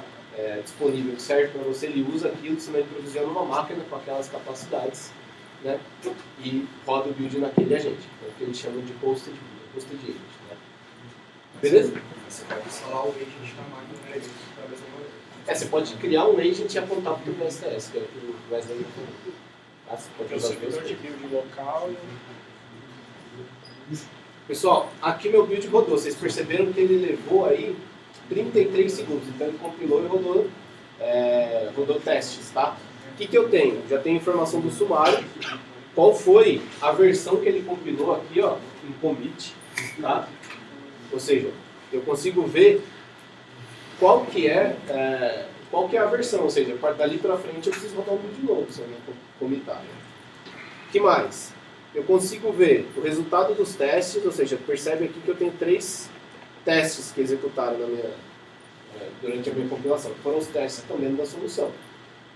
disponível que serve para você, ele usa aquilo, senão ele provisiona uma máquina com aquelas capacidades, né? E roda o build naquele agente, é o que eles chamam de hosted agent, né? Beleza? Você pode instalar o agent na máquina da mesma maneira. Você pode criar um agent e apontar para o VSTS, que é o que o Wesley falou. Você pode O usar as servidor duas de coisas. build local e Pessoal, aqui meu build rodou. Vocês perceberam que ele levou aí 33 segundos. Então ele compilou e rodou testes, tá? O que eu tenho? Já tenho informação do sumário. Qual foi a versão que ele compilou aqui, ó, em commit, tá? Ou seja, eu consigo ver qual que é a versão. Ou seja, dali para frente eu preciso rodar um build novo, se eu não commitar. O que mais? Eu consigo ver o resultado dos testes, ou seja, percebe aqui que eu tenho 3 testes que executaram durante a minha compilação, que foram os testes também da solução.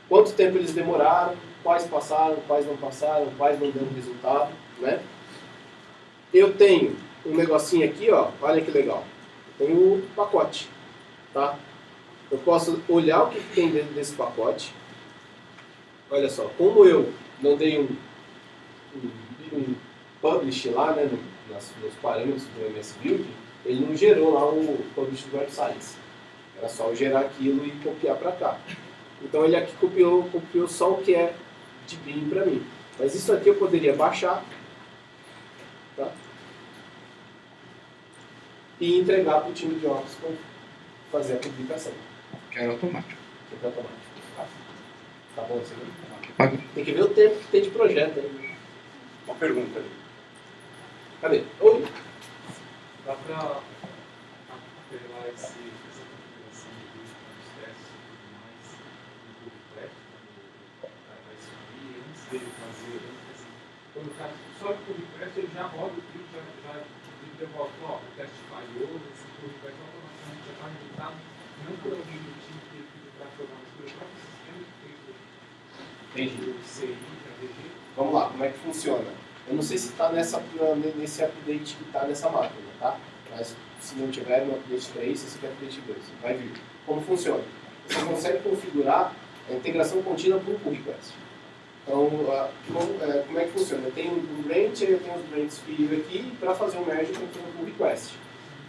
Quanto tempo eles demoraram, quais passaram, quais não passaram, quais não deram resultado, né? Eu tenho um negocinho aqui, ó, olha que legal. Eu tenho o pacote, tá? Eu posso olhar o que tem dentro desse pacote. Olha só, como eu não dei um publish lá, né, nos parâmetros do MS Build, ele não gerou lá o publish do websites. Era só eu gerar aquilo e copiar para cá. Então ele aqui copiou só o que é de bin para mim. Mas isso aqui eu poderia baixar, tá? E entregar para o time de Ops para fazer a publicação. Quero automático. Fica automático. Tá bom assim? Tem que ver o tempo que tem de projeto aí. Uma pergunta ali. Cadê? Oi? Dá para apelar essa configuração de vídeo para os testes e tudo mais no pull request, vai subir antes dele fazer, quando o cara sobe o pull request, ele já roda o vídeo, já devolve, ó, o teste falhou, esse pull request automaticamente já está realizado, não por alguém do time que ele para programar, mas pelo próprio sistema que fez o CI, ADG. Vamos lá, como é que funciona? Eu não sei se está nesse update que está nessa máquina, tá? Mas se não tiver no update 3, esse aqui é update 2, vai vir. Como funciona? Você consegue configurar a integração contínua para um pull request. Então, como é que funciona? Eu tenho um branch, eu tenho os branches filho aqui, para fazer um merge eu tenho um pull request.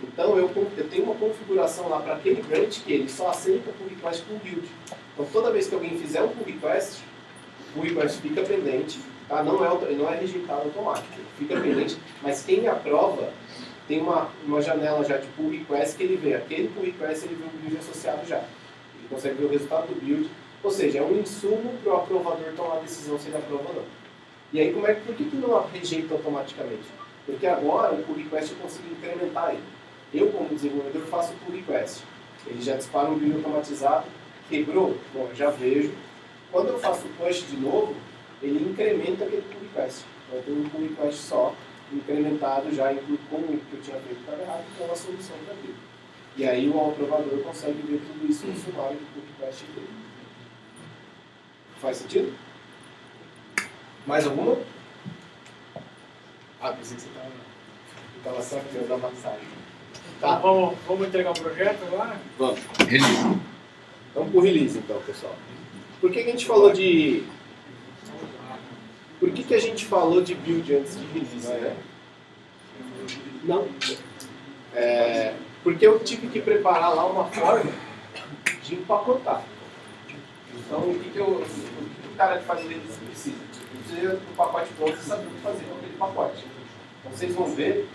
Então, eu tenho uma configuração lá para aquele branch que ele só aceita pull request com build. Então, toda vez que alguém fizer um pull request, o request fica pendente, tá? Não é rejeitado automático, fica pendente, mas quem aprova tem uma janela já de pull request que ele vê. Aquele pull request ele vê o build associado já. Ele consegue ver o resultado do build, ou seja, é um insumo para o aprovador tomar a decisão se ele aprova ou não. E aí, por que não rejeita automaticamente? Porque agora o pull request eu consigo incrementar ele. Eu, como desenvolvedor, faço o pull request. Ele já dispara um build automatizado, quebrou, bom, eu já vejo. Quando eu faço o push de novo, ele incrementa aquele pull request. Então eu tenho um pull request só, incrementado já com o que eu tinha feito estava errado, então a solução para aquilo. E aí o aprovador consegue ver tudo isso no sumário do pull request dele. Faz sentido? Mais alguma? Pensei que você estava só aqui, eu dar massagem. Tá. Então, vamos entregar o projeto agora? Vamos. Release. Vamos pro release então, pessoal. Por que a gente falou de... Por que a gente falou de build antes de release, né? Não. Porque eu tive que preparar lá uma forma de empacotar. Então, o que o cara que faz release precisa? Precisa do pacote pronto e saber o que fazer com aquele pacote. Então, vocês vão ver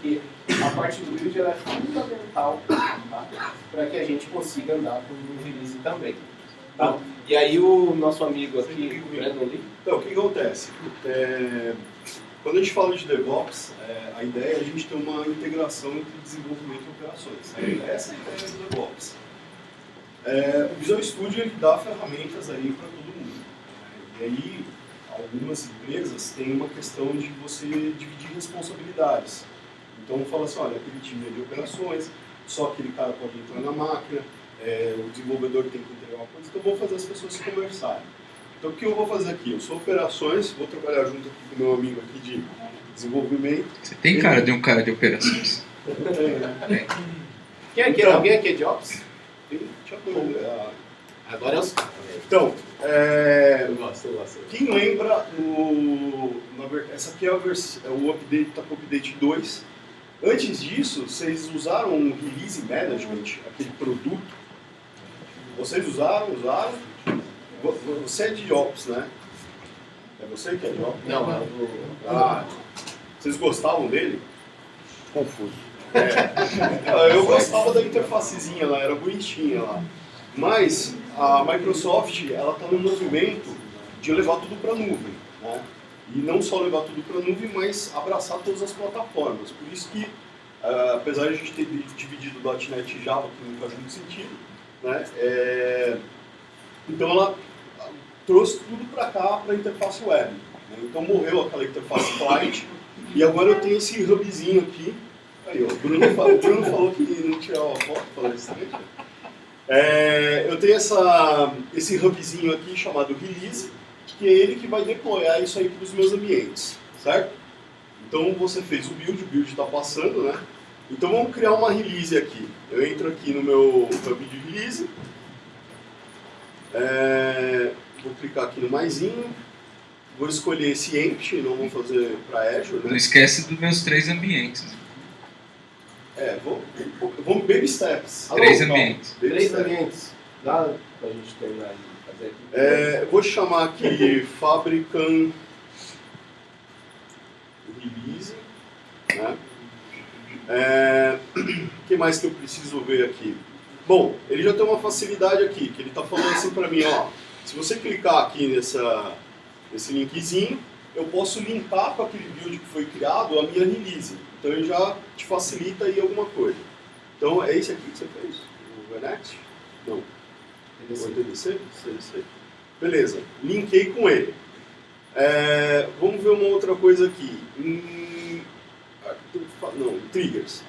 que a parte do build ela é fundamental, tá? Para que a gente consiga andar com o release também. Tá? E aí o nosso amigo aqui, o Brandon Lee... Então, o que acontece? Quando a gente fala de DevOps, a ideia é a gente ter uma integração entre desenvolvimento e operações. Essa é a ideia do DevOps. O Visual Studio ele dá ferramentas aí para todo mundo. E aí, algumas empresas têm uma questão de você dividir responsabilidades. Então eu falo assim, olha, aquele time é de operações, só aquele cara pode entrar na máquina, o desenvolvedor tem que entregar uma coisa, então eu vou fazer as pessoas se conversarem. Então o que eu vou fazer aqui? Eu sou operações, vou trabalhar junto aqui com o meu amigo aqui de desenvolvimento. Você tem cara de um cara de operações. Quem é que Então, alguém aqui é de Ops? Agora é os caras. Então, Eu gosto. quem lembra, essa aqui é o update, tá com o update 2. Antes disso, vocês usaram o Release Management, aquele produto? Vocês usaram? Você é de Ops, né? É você que é de Ops? Não, é Ah, vocês gostavam dele? confuso. Eu gostava da interfacezinha lá, era bonitinha lá. Mas a Microsoft, ela está no movimento de levar tudo para a nuvem, né? E não só levar tudo para a nuvem, mas abraçar todas as plataformas. Por isso que, apesar de a gente ter dividido .NET e Java, que não faz muito sentido, né? Então ela trouxe tudo para cá, para a interface web. Né? Então morreu aquela interface client, e agora eu tenho esse hubzinho aqui. Aí, ó, o Bruno falou que não tirava a foto, falou isso também. Eu tenho esse hubzinho aqui chamado Release, que é ele que vai deployar isso aí para os meus ambientes, certo? Então você fez o build está passando, né? Então vamos criar uma release aqui. Eu entro aqui no meu hub de release, vou clicar aqui no maisinho, vou escolher esse empty, não vou fazer para Azure, né? Não esquece dos meus 3 ambientes. Vamos baby steps. 3 ambientes. 3 ambientes. Dá pra gente terminar de fazer aqui? Vou chamar aqui Fabricant Release. Né? O que mais que eu preciso ver aqui? Bom, ele já tem uma facilidade aqui, que ele está falando assim para mim, ó, se você clicar aqui nesse linkzinho, eu posso linkar com aquele build que foi criado a minha release. Então ele já te facilita aí alguma coisa. Então é esse aqui que você fez? O Renext? Não. O TDC? CDC. Beleza, linkei com ele. Vamos ver uma outra coisa aqui. Triggers.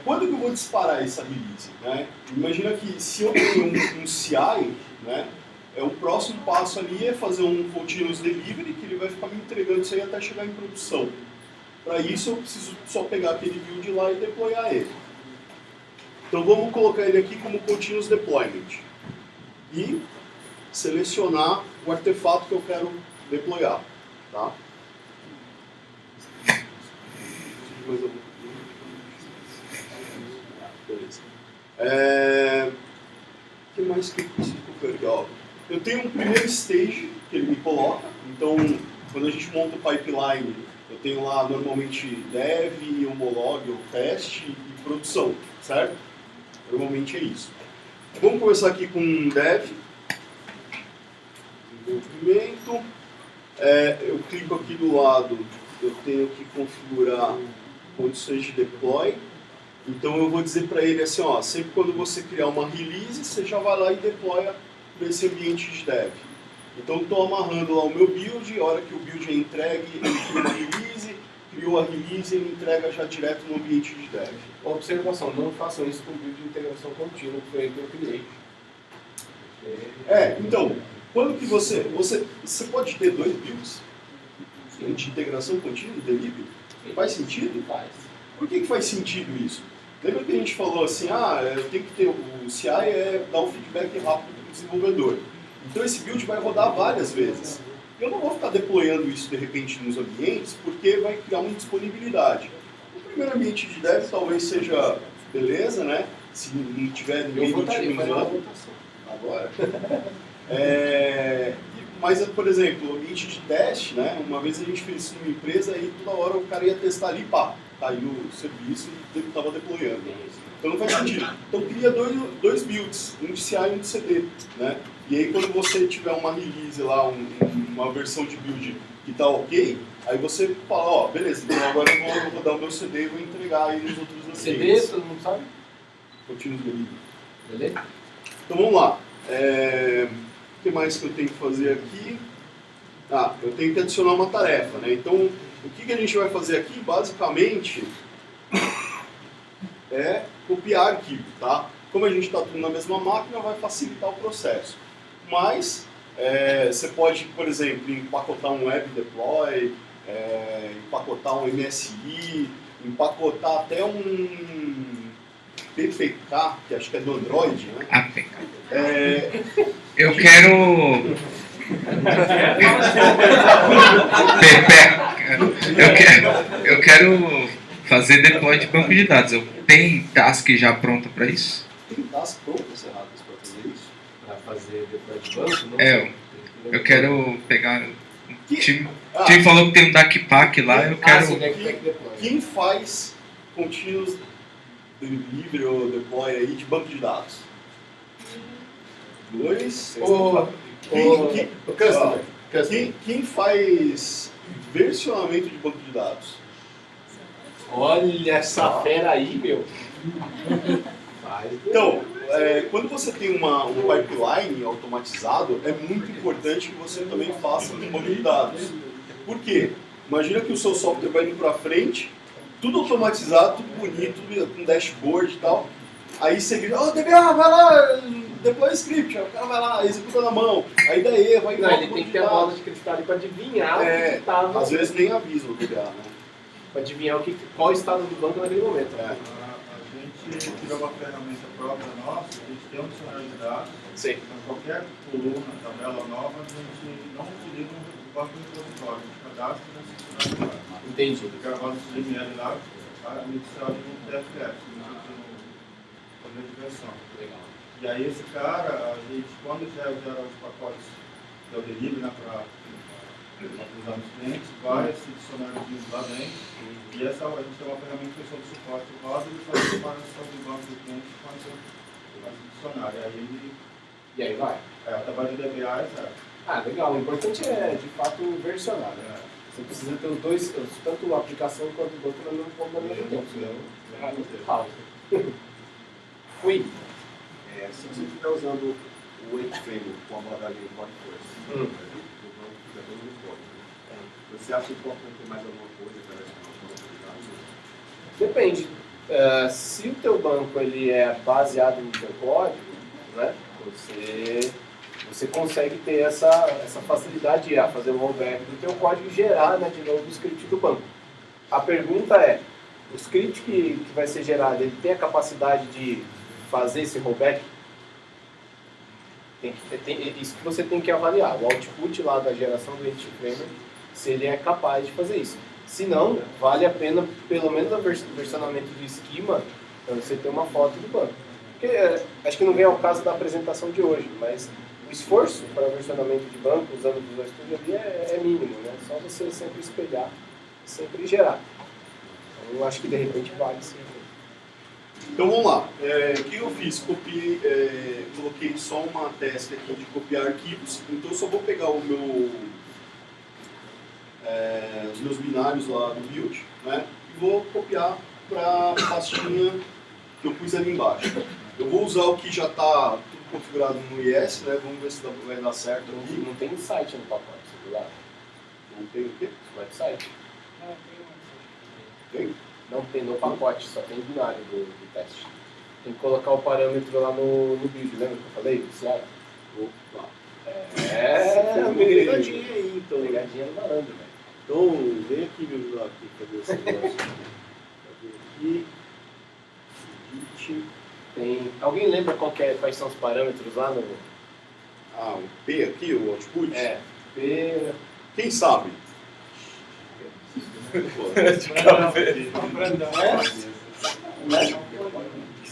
Quando que eu vou disparar essa release? Né? Imagina que se eu tenho um CI, né, o próximo passo ali é fazer um continuous delivery, que ele vai ficar me entregando isso aí até chegar em produção. Para isso eu preciso só pegar aquele build lá e deployar ele. Então vamos colocar ele aqui como continuous deployment. E selecionar o artefato que eu quero deployar. Tá? Beleza. O que mais que eu preciso aqui? Ó, eu tenho um primeiro stage que ele me coloca. Então, quando a gente monta o pipeline, eu tenho lá normalmente dev, homolog, ou teste e produção, certo? Normalmente é isso. Vamos começar aqui com dev. Desenvolvimento. Eu clico aqui do lado, eu tenho que configurar condições de deploy. Então eu vou dizer para ele assim, ó, sempre quando você criar uma release, você já vai lá e deploya para esse ambiente de dev. Então estou amarrando lá o meu build, a hora que o build é entregue, ele cria uma release, criou a release, ele entrega já direto no ambiente de dev. Observação, não façam isso com o build de integração contínua, que foi o que eu criei. Então, quando que você pode ter 2 builds de integração contínua, delivery? Faz sentido? Faz. Por que faz sentido isso? Lembra que a gente falou assim, eu tenho que ter, o CI dar um feedback rápido para o desenvolvedor. Então esse build vai rodar várias vezes. Eu não vou ficar deployando isso de repente nos ambientes, porque vai criar uma indisponibilidade. O primeiro ambiente de dev talvez seja beleza, né? Se não tiver ninguém do time usando. Agora. Mas, por exemplo, o ambiente de teste, né? Uma vez a gente fez isso numa empresa e toda hora o cara ia testar ali, pá, caiu o serviço e ele estava deployando. Então não faz sentido. Então cria dois builds, um de CI e um de CD, né? E aí quando você tiver uma release lá, uma versão de build que está ok, aí você fala, ó, beleza, então agora eu vou rodar o meu CD e vou entregar aí nos outros ambientes. CD, todo mundo sabe? Continuous delivery. Beleza? Então vamos lá. O que mais que eu tenho que fazer aqui? Eu tenho que adicionar uma tarefa, né? Então, o que a gente vai fazer aqui, basicamente, é copiar arquivo, tá? Como a gente está tudo na mesma máquina, vai facilitar o processo. Mas você pode, por exemplo, empacotar um web deploy, empacotar um MSI, empacotar até um PPK, que acho que é do Android, né? APK. Eu quero... Eu quero fazer deploy de banco de dados. Eu tenho task já pronta para isso? Tem task prontas erradas para fazer isso? Para fazer deploy de banco? Não Eu quero pegar... O time falou que tem um DACPAC lá, eu quero... Sim, DACPAC deploy. Quem faz continuous delivery ou deploy aí de banco de dados? 2, quem faz versionamento de banco de dados? Olha essa fera aí, meu. Então, quando você tem um pipeline automatizado, é muito importante que você também faça um banco de dados. Por quê? Imagina que o seu software vai indo para frente, tudo automatizado, tudo bonito, com dashboard e tal. Aí você grita, DBA, vai lá, deploy script, o cara vai lá, executa na mão, aí dá erro, vai não, ele tem que ter a bola de cristal ali para adivinhar o que estava. Às vezes nem avisa o DBA, né? Para adivinhar qual o estado do banco naquele momento. A gente criou uma ferramenta própria nossa, a gente tem um dicionário de dados. Sim. Então, qualquer coluna, tabela nova, a gente não utiliza um banco de repositório, a gente cadastra nesse dicionário de dados. Entendi. Gravado no CML lá, administrado no TFS, no de versão. Legal. E aí esse cara, a gente, quando gera os pacotes do delivery, né, para usar nos clientes, vai esse dicionário lá dentro. E a gente tem uma ferramenta que de suporte roda e faz a separação do banco do cliente com esse dicionário. E aí vai. O trabalho de DBA é certo. Legal. O importante é, de fato, versionar, né? Você precisa ter os dois, tanto a aplicação quanto o banco no mesmo tempo, senão é muito rápido. Fui. Se você estiver usando o H-Framework com a abordagem de Code First, você acha que pode ter mais alguma coisa para Depende. Se o teu banco ele é baseado no teu código, né, você consegue ter essa facilidade de fazer o rollback do teu código e gerar, né, de novo o script do banco. A pergunta é, o script que vai ser gerado, ele tem a capacidade de fazer esse rollback? Isso que você tem que avaliar, o output lá da geração do Entity Framework, se ele é capaz de fazer isso. Se não, vale a pena, pelo menos o versionamento do esquema, para você ter uma foto do banco. Porque, acho que não vem ao caso da apresentação de hoje, mas o esforço para versionamento de banco usando o Visual Studio ali é mínimo, né? Só você sempre espelhar, sempre gerar. Então, eu acho que de repente vale sim. Então vamos lá. O que eu fiz? Coloquei só uma task aqui de copiar arquivos. Então eu só vou pegar os meus binários lá do build, né? E vou copiar para a pastinha que eu pus ali embaixo. Eu vou usar o que já está tudo configurado no IS, né? Vamos ver se vai dar certo aqui. Não tem site no pacote, você viu lá? Não tem o quê? Website. Tem? Não tem no pacote, só tem binário do teste. Tem que colocar o parâmetro lá no build, lembra que eu falei? Viciado? Opa! Pegadinha aí, então. Pegadinha no malandro, velho. Então, vem aqui me ajudar aqui, cadê esse negócio? Cadê aqui? Tem... Alguém lembra quais são os parâmetros lá no... O P aqui, o output? P... Quem sabe?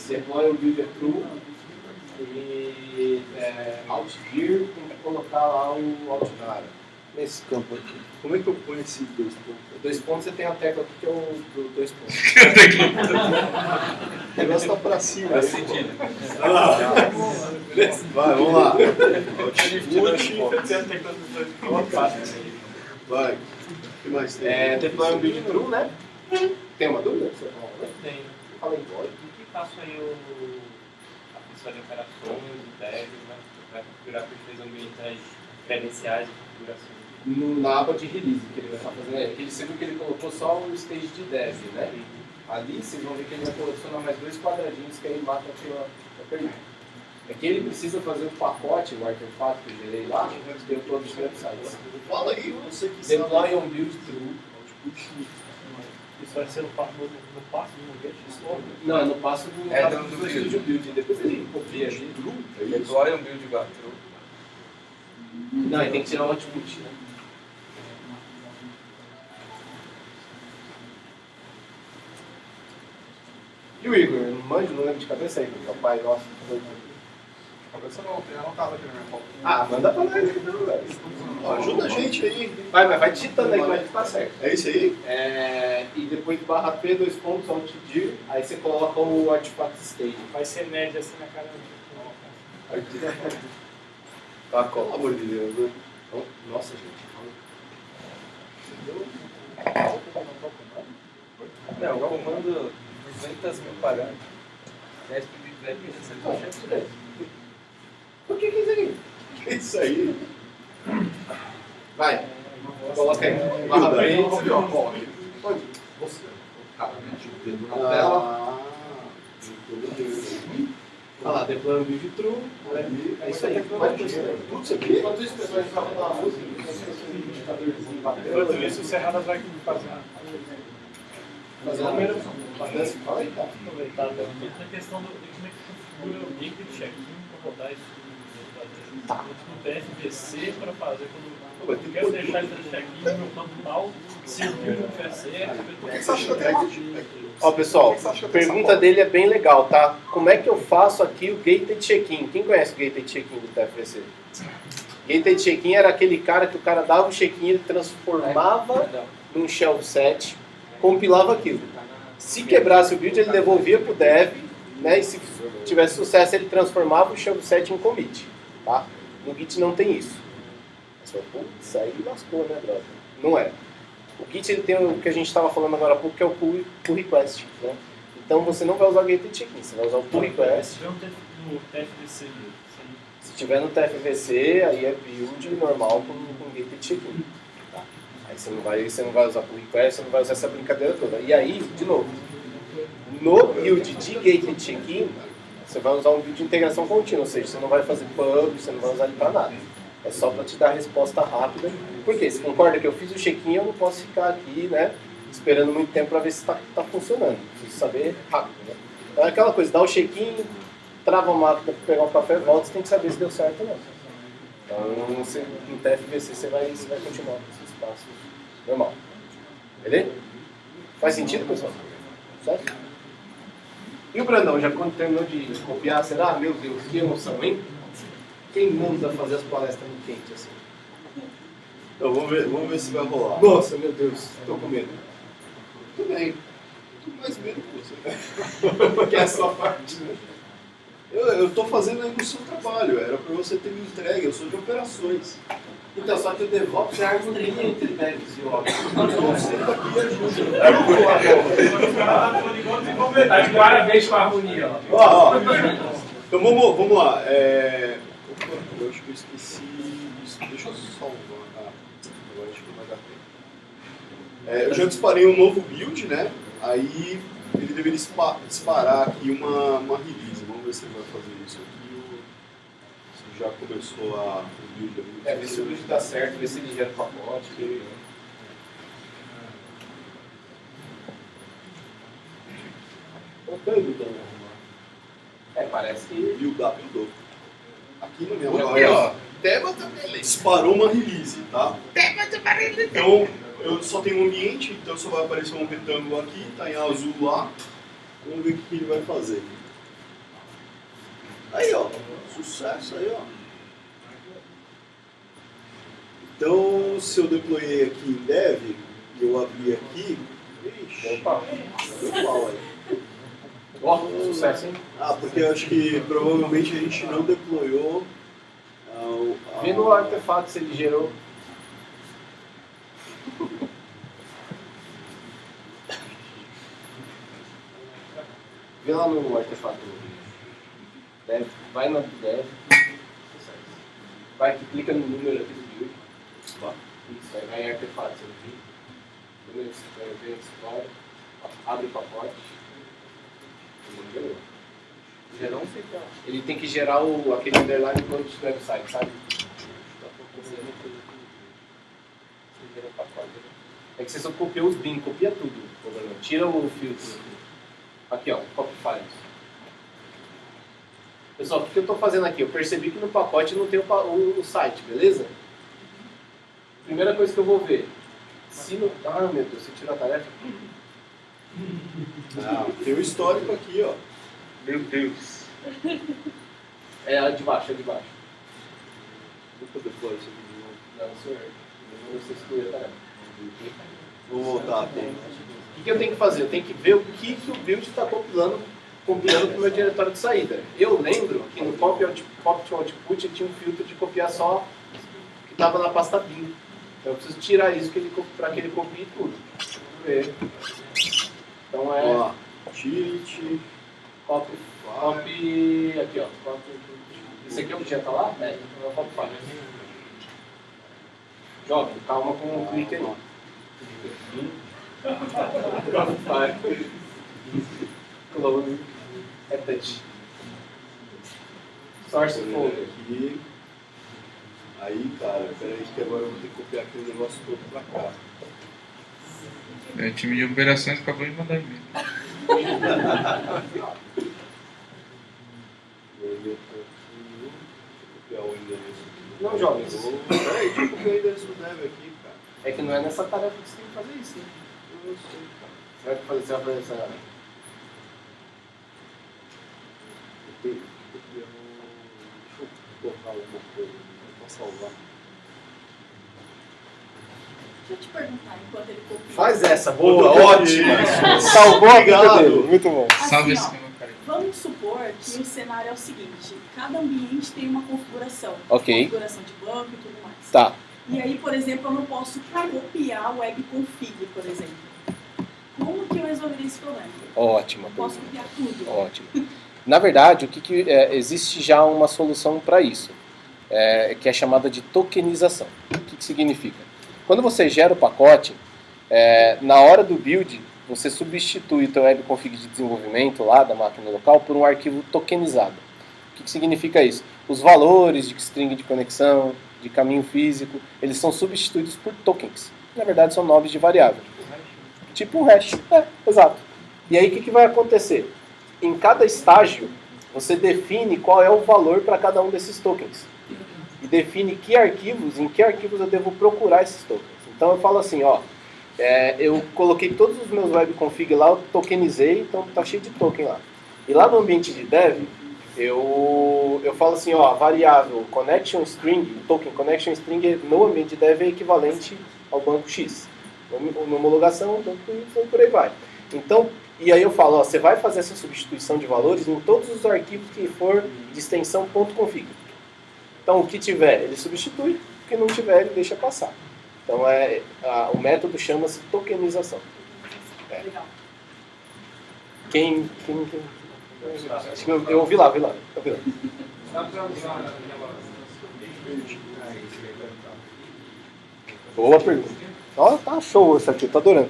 Deploy o builder true e outgear tem que colocar lá o outgear nesse campo aqui. Como é que eu ponho esse 2 pontos? 2 pontos você tem a tecla aqui que é o 2 pontos. O negócio tá pra cima. Faz sentido. Vai, vamos lá. Vai. O que mais tem? Deploy um build true, né? Tem uma dúvida? Tem. Fala aí, pode. Em que passo aí a pessoa de operações, o dev, vai configurar perfis ambientais credenciais e configurações? Na aba de release que ele vai estar fazendo. Você viu que ele colocou só o stage de dev, né? ali, vocês vão ver que ele vai colecionar mais 2 quadradinhos que aí mata a pergunta. É que ele precisa fazer o pacote, o artefato que eu gerei lá, tem todos os websites. Fala aí, você que Deploy on build true. Isso vai ser no passo do Get Store? Não, é no passo do do build. Depois ele copia ali. Deploy um build igual true. Não, ele tem que tirar o output, né? E o Igor? Não manjo, não lembro de cabeça aí, meu pai, nossa. Cabeça não, tem anotado aqui na minha pauta. Ah, manda pra nós então, velho. Ajuda a gente aí. Vai digitando aí que vai ficar certo. É isso aí? E depois de barra P, 2 pontos, alt dir, aí você coloca o artifact stage. Vai ser média assim na cara do Tá, pelo amor de Deus, né? Nossa, gente. Não, o comando 200 mil parâmetros. 10 O que é isso aí? O que é isso aí? Vai. Coloca aí. Barra P, você viu a bola? Onde? Você. Cara, mete o dedo na tela. Olha lá, deploy um build true. É isso aí. Tudo isso aqui. Enquanto isso, o pessoal vai falar uma música. Enquanto isso, o Serradas vai fazer Fazer uma número. Fala aí, tá? aproveitar também a questão de como é que configura o link de check-in para rodar isso no TFVC para fazer quando eu quero deixar esse check-in no meu campo tal, se o build não tiver certo. Ó, pessoal, a pergunta dele é bem legal, tá? Como é que eu faço aqui o gated check-in? Quem conhece o gated check-in do TFVC? Gated check-in era aquele cara que o cara dava o check-in, ele transformava num shell set, compilava aquilo. Se quebrasse o build, ele devolvia pro dev, né? E se tivesse sucesso, ele transformava o shell set em commit, tá? No Git não tem isso. Você fala, putz, aí lascou, né, brother? Não é. O Git ele tem o que a gente estava falando agora há pouco, que é o pull request, né? Então você não vai usar o gated check-in, você vai usar o pull request. No TFVC mesmo. Se tiver no TFVC, aí é build normal com gated check-in. Tá? Aí você não vai usar pull request, você não vai usar essa brincadeira toda. E aí, de novo, no build de gated check-in, você vai usar um build de integração contínua, ou seja, você não vai fazer pub, você não vai usar ele para nada. É só para te dar a resposta rápida. Por quê? Você concorda que eu fiz o check-in, eu não posso ficar aqui, né, esperando muito tempo para ver se está funcionando. Preciso saber rápido, né? Então é aquela coisa, dá o check-in, trava a máquina para pegar um café e volta, você tem que saber se deu certo ou não. Então, no TFVC você vai continuar com esses passos normal. Beleza? Faz sentido, pessoal? Certo? E o Brandão, já quando terminou de copiar, será? Meu Deus, que emoção, hein? Quem manda fazer as palestras no quente assim? Então vamos ver se vai rolar. Nossa, meu Deus, estou com medo. Tudo bem. Tudo mais medo que você. Que é a sua parte, né? Eu tô fazendo aí o seu trabalho, era pra você ter me entregue, eu sou de operações. Então, só que o DevOps é a harmonia entre devs e ops. Então, senta aqui e ajuda. Parabéns com a harmonia. Ó. Então vamos lá. Opa, eu acho que eu esqueci isso. Deixa eu salvar. Agora acho que vai dar tempo. Eu já disparei um novo build, né? Aí ele deveria disparar aqui uma release. Vamos ver se ele vai fazer isso aqui. Se já começou o build ali. Ver se o build dá certo, ver se ele gera o pacote. Parece que... Buildou. Aqui no meu agora, disparou uma release, tá? Então, eu só tenho um ambiente, então só vai aparecer um retângulo aqui, tá em azul lá. Vamos ver o que ele vai fazer. Aí, ó. Sucesso aí, ó. Então, se eu deployei aqui em dev, e eu abrir aqui, ixi, deu pau aí. Ó, sucesso, hein? Porque eu acho que provavelmente a gente não deployou. Vê no artefato se ele gerou. Vê lá no artefato. Dev, vai no dev. Vai aqui, clica no número aqui do build. Isso, aí vai em artefatos aqui. Número de história. Abre o pacote. Gerou um CPA. Ele tem que gerar aquele underline do website, sabe? É que você só copia os bin, copia tudo. Tira o filtro. Aqui, ó, copy files. Pessoal, o que eu estou fazendo aqui? Eu percebi que no pacote não tem o site, beleza? Primeira coisa que eu vou ver. Se no... Ah, meu Deus, você tirou a tarefa? Ah, tem o histórico aqui, ó. Meu Deus. É a de baixo, é de baixo. Vou depois isso aqui de novo. Não, senhor. Eu não sei excluir a tarefa. Vou voltar, tem. O que eu tenho que fazer? Eu tenho que ver o que o build está compilando para o meu diretório de saída. Eu lembro que no copy to output ele tinha um filtro de copiar só o que estava na pasta bin. Então eu preciso tirar isso para que ele copie tudo. Vamos ver. Então é... Ó, tilt, copy... Aqui, ó. Esse aqui é o que já está lá? É, então é o copy file. Jovem, calma com o clique aí. Copy file. Close. É touch. Source folder. aqui. Aí, cara, peraí que agora eu vou ter que copiar aquele negócio todo pra cá. O time de operações acabou de mandar e-mail. Copiar o endereço. Não, jovem. Peraí, deixa eu copiar o endereço do dev aqui, cara. É que não é nessa tarefa que você tem que fazer isso, né? Eu sei, cara. Você vai fazer essa... Deixa eu colocar alguma coisa pra salvar. Deixa eu te perguntar, enquanto ele copia. Faz essa, boa, ótima. Salvou a vida Obrigado. dele. Muito bom. Salve Assim, esse ó, tema, cara. vamos supor que o cenário é o seguinte: cada ambiente tem uma configuração. Ok. Configuração de banco e tudo mais. Tá. E aí, por exemplo, eu não posso copiar o webconfig, por exemplo. Como que eu resolveria esse problema? Ótima. Eu posso copiar tudo. Ótimo. Na verdade, existe já uma solução para isso, que é chamada de tokenização. O que significa? Quando você gera o pacote, na hora do build, você substitui o teu webconfig de desenvolvimento lá da máquina local por um arquivo tokenizado. O que significa isso? Os valores de string de conexão, de caminho físico, eles são substituídos por tokens. Na verdade, são nomes de variável. Tipo um hash. Exato. E aí, o que vai acontecer? Em cada estágio, você define qual é o valor para cada um desses tokens. E define em que arquivos eu devo procurar esses tokens. Então eu falo assim, ó, eu coloquei todos os meus webconfig lá, eu tokenizei, então tá cheio de token lá. E lá no ambiente de dev, eu falo assim, ó, a variável connection string, o token connection string no ambiente de dev é equivalente ao banco X. Na homologação, banco Y, por aí vai. Então, e aí eu falo, ó, você vai fazer essa substituição de valores em todos os arquivos que for de extensão .config. Então, o que tiver, ele substitui, o que não tiver, ele deixa passar. Então, o método chama-se tokenização. Legal. Acho que eu ouvi lá. Dá pra usar Boa pergunta. Ó, tá show isso aqui, tô adorando.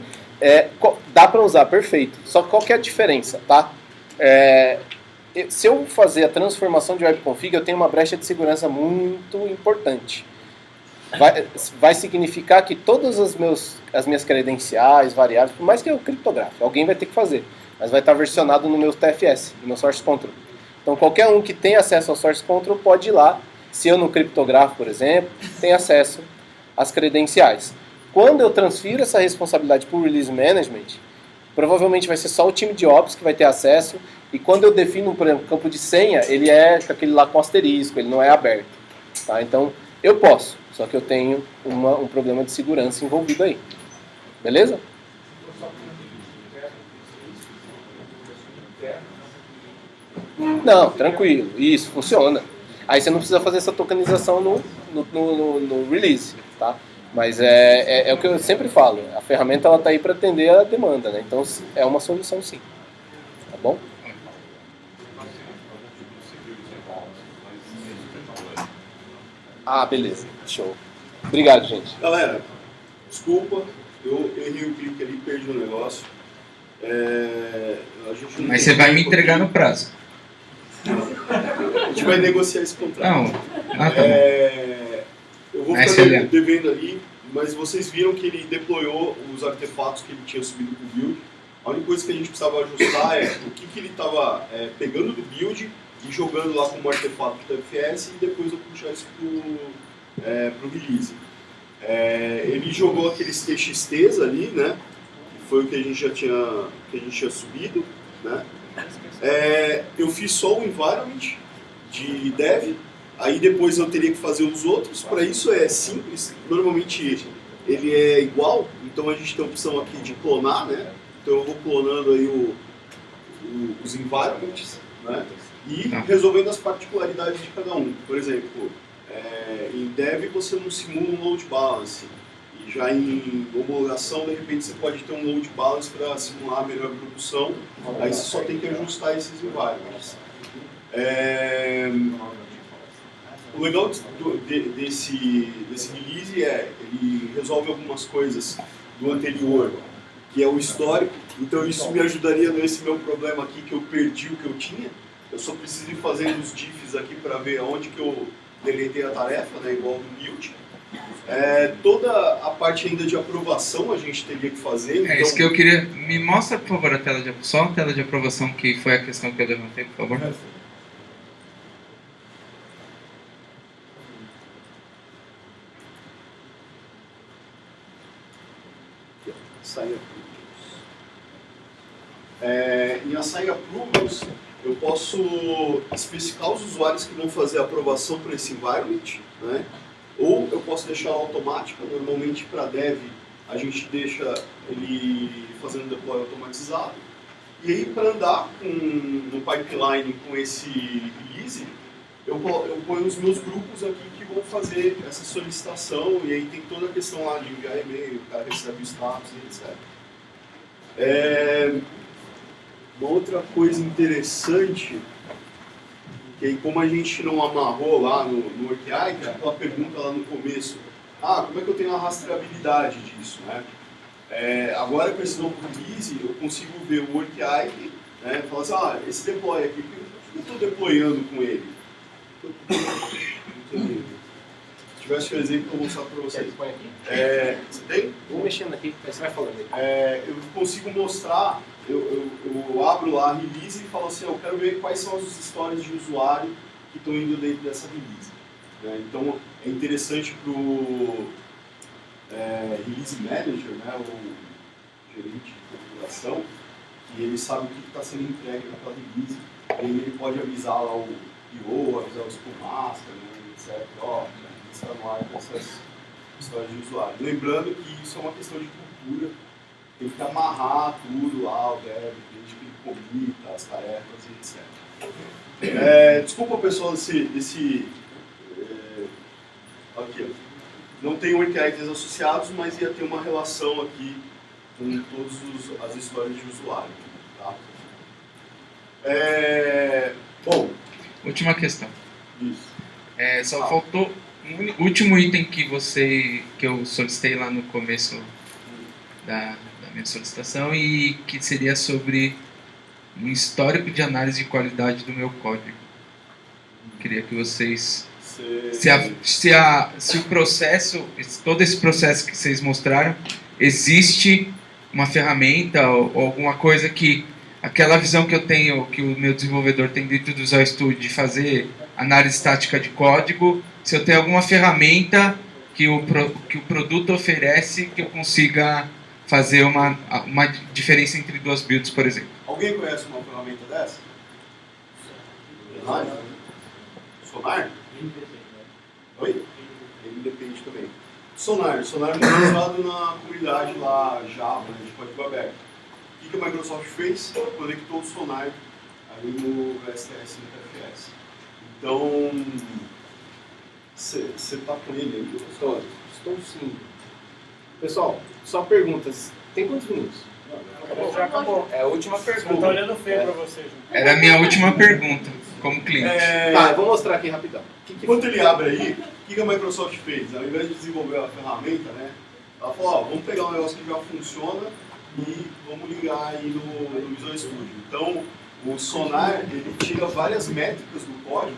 Dá para usar, perfeito. Só que qual que é a diferença, tá? Se eu fazer a transformação de webconfig, eu tenho uma brecha de segurança muito importante. Vai significar que todas as minhas credenciais, variáveis, por mais que eu criptografe, alguém vai ter que fazer, mas vai estar versionado no meu TFS, no meu source control. Então qualquer um que tem acesso ao source control pode ir lá, se eu não criptografo, por exemplo, tem acesso às credenciais. Quando eu transfiro essa responsabilidade para o Release Management, provavelmente vai ser só o time de Ops que vai ter acesso, e quando eu defino, por exemplo, campo de senha, ele é aquele lá com asterisco, ele não é aberto. Tá? Então, eu posso, só que eu tenho um problema de segurança envolvido aí. Beleza? Não, tranquilo, isso, funciona. Aí você não precisa fazer essa tokenização no release, tá? Mas é o que eu sempre falo, a ferramenta está aí para atender a demanda, né? Então é uma solução sim. Tá bom? Ah, beleza. Show. Obrigado, gente. Galera, desculpa, eu errei o clique ali, perdi o negócio. A gente não Mas tem você vai me tempo entregar aqui. no prazo. A gente vai negociar esse contrato. Não. Ah, tá bom. Eu vou Mas ficar excelente. devendo ali, mas vocês viram que ele deployou os artefatos que ele tinha subido pro build. A única coisa que a gente precisava ajustar é o que ele estava pegando do build e jogando lá como artefato do TFS e depois eu puxar isso pro release. Ele jogou aqueles TXTs ali, né? Que foi o que a gente já tinha subido, né? Eu fiz só o environment de dev, aí depois eu teria que fazer os outros. Para isso é simples, normalmente ele é igual, então a gente tem a opção aqui de clonar, né? Então eu vou clonando aí os environments, né? E resolvendo as particularidades de cada um. Por exemplo, em dev você não simula um load balance. E já em homologação, de repente, você pode ter um load balance para simular a melhor produção. Aí você só tem que ajustar esses environments. O legal desse release ele resolve algumas coisas do anterior, que é o histórico. Então isso me ajudaria nesse meu problema aqui, que eu perdi o que eu tinha. Eu só preciso ir fazendo os diffs aqui para ver onde que eu deletei a tarefa, né, igual do build. Toda a parte ainda de aprovação a gente teria que fazer. É isso que eu queria. Me mostra, por favor, só a tela de aprovação, que foi a questão que eu levantei, por favor. Em Assign Approvals, eu posso especificar os usuários que vão fazer a aprovação para esse environment, né? Ou eu posso deixar automática. Normalmente para dev a gente deixa ele fazendo deploy automatizado. E aí para andar no pipeline com esse release, eu ponho os meus grupos aqui que vão fazer essa solicitação, e aí tem toda a questão lá de enviar e-mail, o cara recebe o status e etc. Uma outra coisa interessante, que aí como a gente não amarrou lá no API, que é aquela pergunta lá no começo, como é que eu tenho a rastreabilidade disso, né? Agora com esse novo release, eu consigo ver o API, né, falar assim, esse deploy aqui, por que eu estou deployando com ele? Se tivesse um exemplo, eu vou mostrar para vocês. Põe aqui? Você tem? Vou mexendo aqui, aí você vai falando aí. Eu consigo mostrar, eu abro lá a release e falo assim, eu quero ver quais são as histórias de usuário que estão indo dentro dessa release. Então, é interessante para o Release Manager, né, o gerente de configuração, que ele sabe o que está sendo entregue naquela release, e aí ele pode avisar lá o PO, avisar o Scrum Master, né, etc. Está no ar dessas histórias de usuário. Lembrando que isso é uma questão de cultura, tem que amarrar tudo lá, o dev, desde que ele comita as tarefas e etc. Desculpa, pessoal, aqui, não tem APIs associados, mas ia ter uma relação aqui com todas as histórias de usuário. Tá? Bom. Última questão. Isso. Só faltou um último item que eu solicitei lá no começo da minha solicitação, e que seria sobre um histórico de análise de qualidade do meu código. Queria que vocês... Se o processo, todo esse processo que vocês mostraram, existe uma ferramenta ou alguma coisa que aquela visão que eu tenho, que o meu desenvolvedor tem dentro do Visual Studio de fazer análise estática de código, se eu tenho alguma ferramenta que o produto oferece que eu consiga fazer uma diferença entre duas builds, por exemplo. Alguém conhece uma ferramenta dessa? Sonar? Oi? Ele depende também. Sonar é muito usado na comunidade lá, Java, de código aberto. O que a Microsoft fez? Conectou o Sonar aí no STS e no TFS. Então, você está com ele aí? Estou sim. Pessoal, só perguntas. Tem quantos minutos? Já acabou. É a última pergunta. Eu tô olhando feio pra você, João. Era a minha última pergunta, como cliente. Eu vou mostrar aqui rapidão. Enquanto ele abre aí, o que a Microsoft fez? Ao invés de desenvolver a ferramenta, né, ela falou, vamos pegar um negócio que já funciona e vamos ligar aí no Visual Studio. Então, o Sonar, ele tira várias métricas do código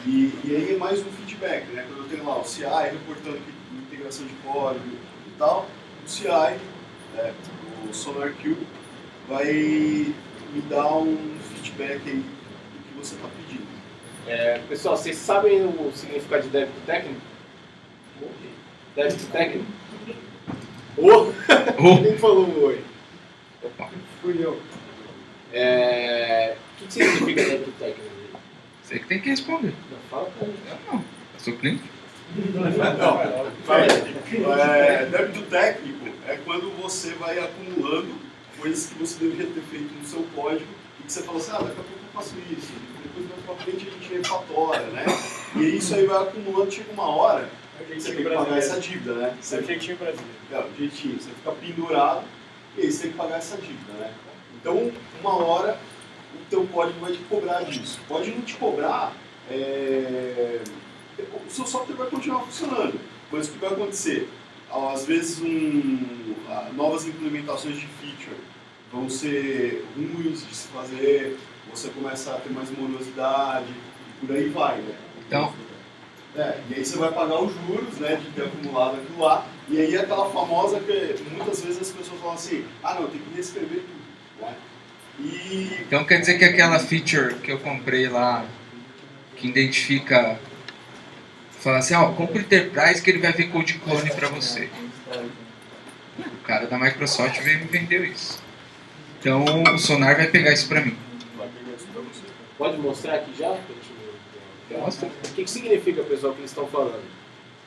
e aí é mais um feedback, né? Quando eu tenho lá o CI reportando que integração de código e tal, o CI, o SonarQube, vai me dar um feedback aí do que você está pedindo. Pessoal, vocês sabem o significado de débito técnico? Débito técnico? Quem falou oi? Fui eu. O que significa débito técnico? Você que tem que responder. Não, fala pra mim. Eu não. Eu sou cliente. Débito técnico é quando você vai acumulando coisas que você deveria ter feito no seu código e que você fala assim, daqui a pouco eu faço isso, depois mais pra frente a gente refatora, né? E isso aí vai acumulando, chega uma hora que você tem que pagar essa dívida, né? É o jeitinho brasileiro. O jeitinho, você fica pendurado e aí você tem que pagar essa dívida, né? Então, uma hora o teu código vai te cobrar disso. Pode não te cobrar, o seu software vai continuar funcionando, mas o que vai acontecer? Às vezes novas implementações de feature vão ser ruins de se fazer, você começa a ter mais morosidade e por aí vai, né? Então, e aí você vai pagar os juros, né, de ter acumulado aquilo lá, e aí aquela famosa que muitas vezes as pessoas falam assim, não, tem que reescrever tudo, né? Então quer dizer que aquela feature que eu comprei lá, que identifica, fala assim, compra o Enterprise que ele vai ver code clone para você. O cara da Microsoft veio me vender isso. Então o Sonar vai pegar isso para mim. Pode mostrar aqui já? Mostra. O que significa, pessoal, que eles estão falando?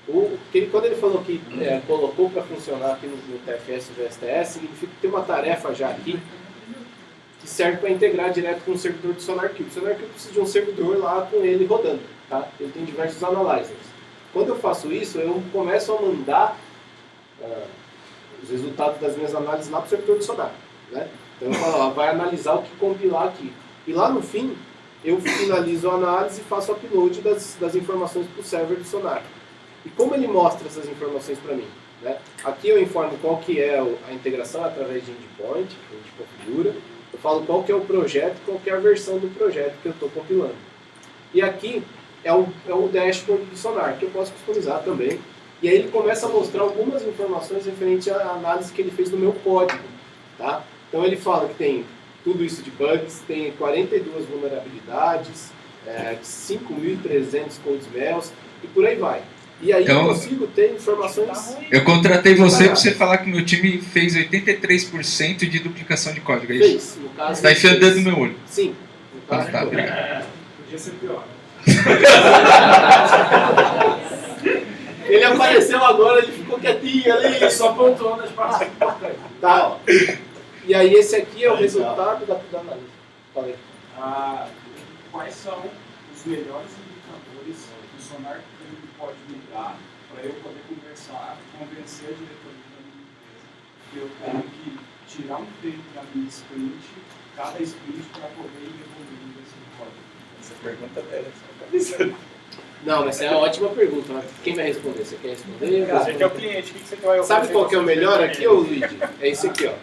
Quando ele falou que colocou para funcionar aqui no TFS e no VSTS, significa que tem uma tarefa já aqui que serve para integrar direto com o servidor do SonarQube. O SonarQube precisa de um servidor lá com ele rodando, tá? Ele tem diversos analyzers. Quando eu faço isso, eu começo a mandar os resultados das minhas análises lá para o servidor do Sonar, né? Então eu falo, vai analisar o que compilar aqui. E lá no fim, eu finalizo a análise e faço o upload das informações para o server do Sonar. E como ele mostra essas informações para mim? Né? Aqui eu informo qual que é a integração através de endpoint, que a gente configura. Eu falo qual que é o projeto, qual que é a versão do projeto que eu estou compilando. E aqui é o dashboard do Sonar, que eu posso customizar também. E aí ele começa a mostrar algumas informações referentes à análise que ele fez no meu código. Tá? Então ele fala que tem tudo isso de bugs, tem 42 vulnerabilidades, 5.300 code smells e por aí vai. E aí então, eu consigo ter informações... Eu contratei você para você falar que meu time fez 83% de duplicação de código, é isso? Fez, no caso... Você está enfiando o dedo no meu olho. Sim. No caso tá, obrigado. Podia ser pior. Ele apareceu agora, ele ficou quietinho ali. Só pontuando as partes importantes. Tá, ó. E aí esse aqui é o resultado da análise. Falei. Quais são os melhores indicadores que o Sonar pode me dar para eu poder convencer a diretoria da minha empresa que eu tenho que tirar um tempo da minha sprint, cada sprint, para poder ir evoluindo esse código? Essa pergunta é dela. Não, mas essa é uma ótima pergunta. Mas quem vai responder? Você quer responder? Você que é o cliente, o que você vai oferecer? Sabe qual que é o melhor aqui, ô Luigi? É esse aqui, ó.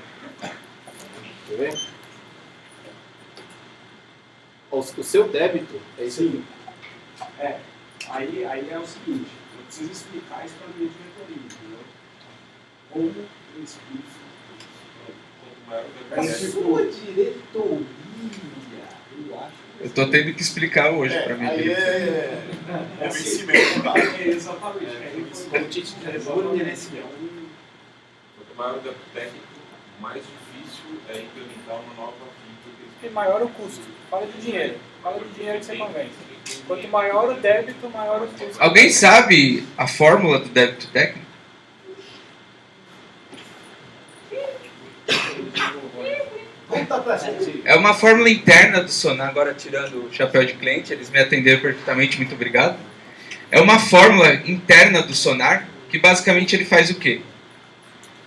Tá vendo? O seu débito é esse aqui. Aí é o seguinte, eu preciso explicar isso para a minha diretoria, entendeu? Como eu explico A sua diretoria, eu acho. Eu estou tendo que explicar hoje para mim. Aí é convencimento, tá? Exatamente. Como Tite diretor, merecimento. Quanto maior o débito técnico, mais difícil é implementar uma nova feature. E maior o custo. Fala de dinheiro. Fala de dinheiro que você convence. Quanto maior o débito, maior o custo. Alguém sabe a fórmula do débito técnico? Conta pra gente. É uma fórmula interna do Sonar, agora tirando o chapéu de cliente, eles me atenderam perfeitamente, muito obrigado. É uma fórmula interna do Sonar, que basicamente ele faz o quê?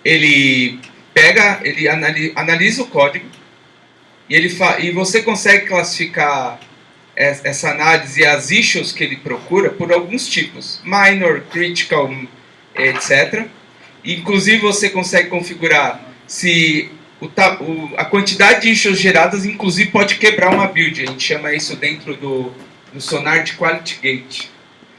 Ele pega, ele analisa o código, e você consegue classificar essa análise e as issues que ele procura por alguns tipos, minor, critical, etc. Inclusive você consegue configurar se a quantidade de issues geradas, inclusive, pode quebrar uma build. A gente chama isso dentro do Sonar de Quality Gate.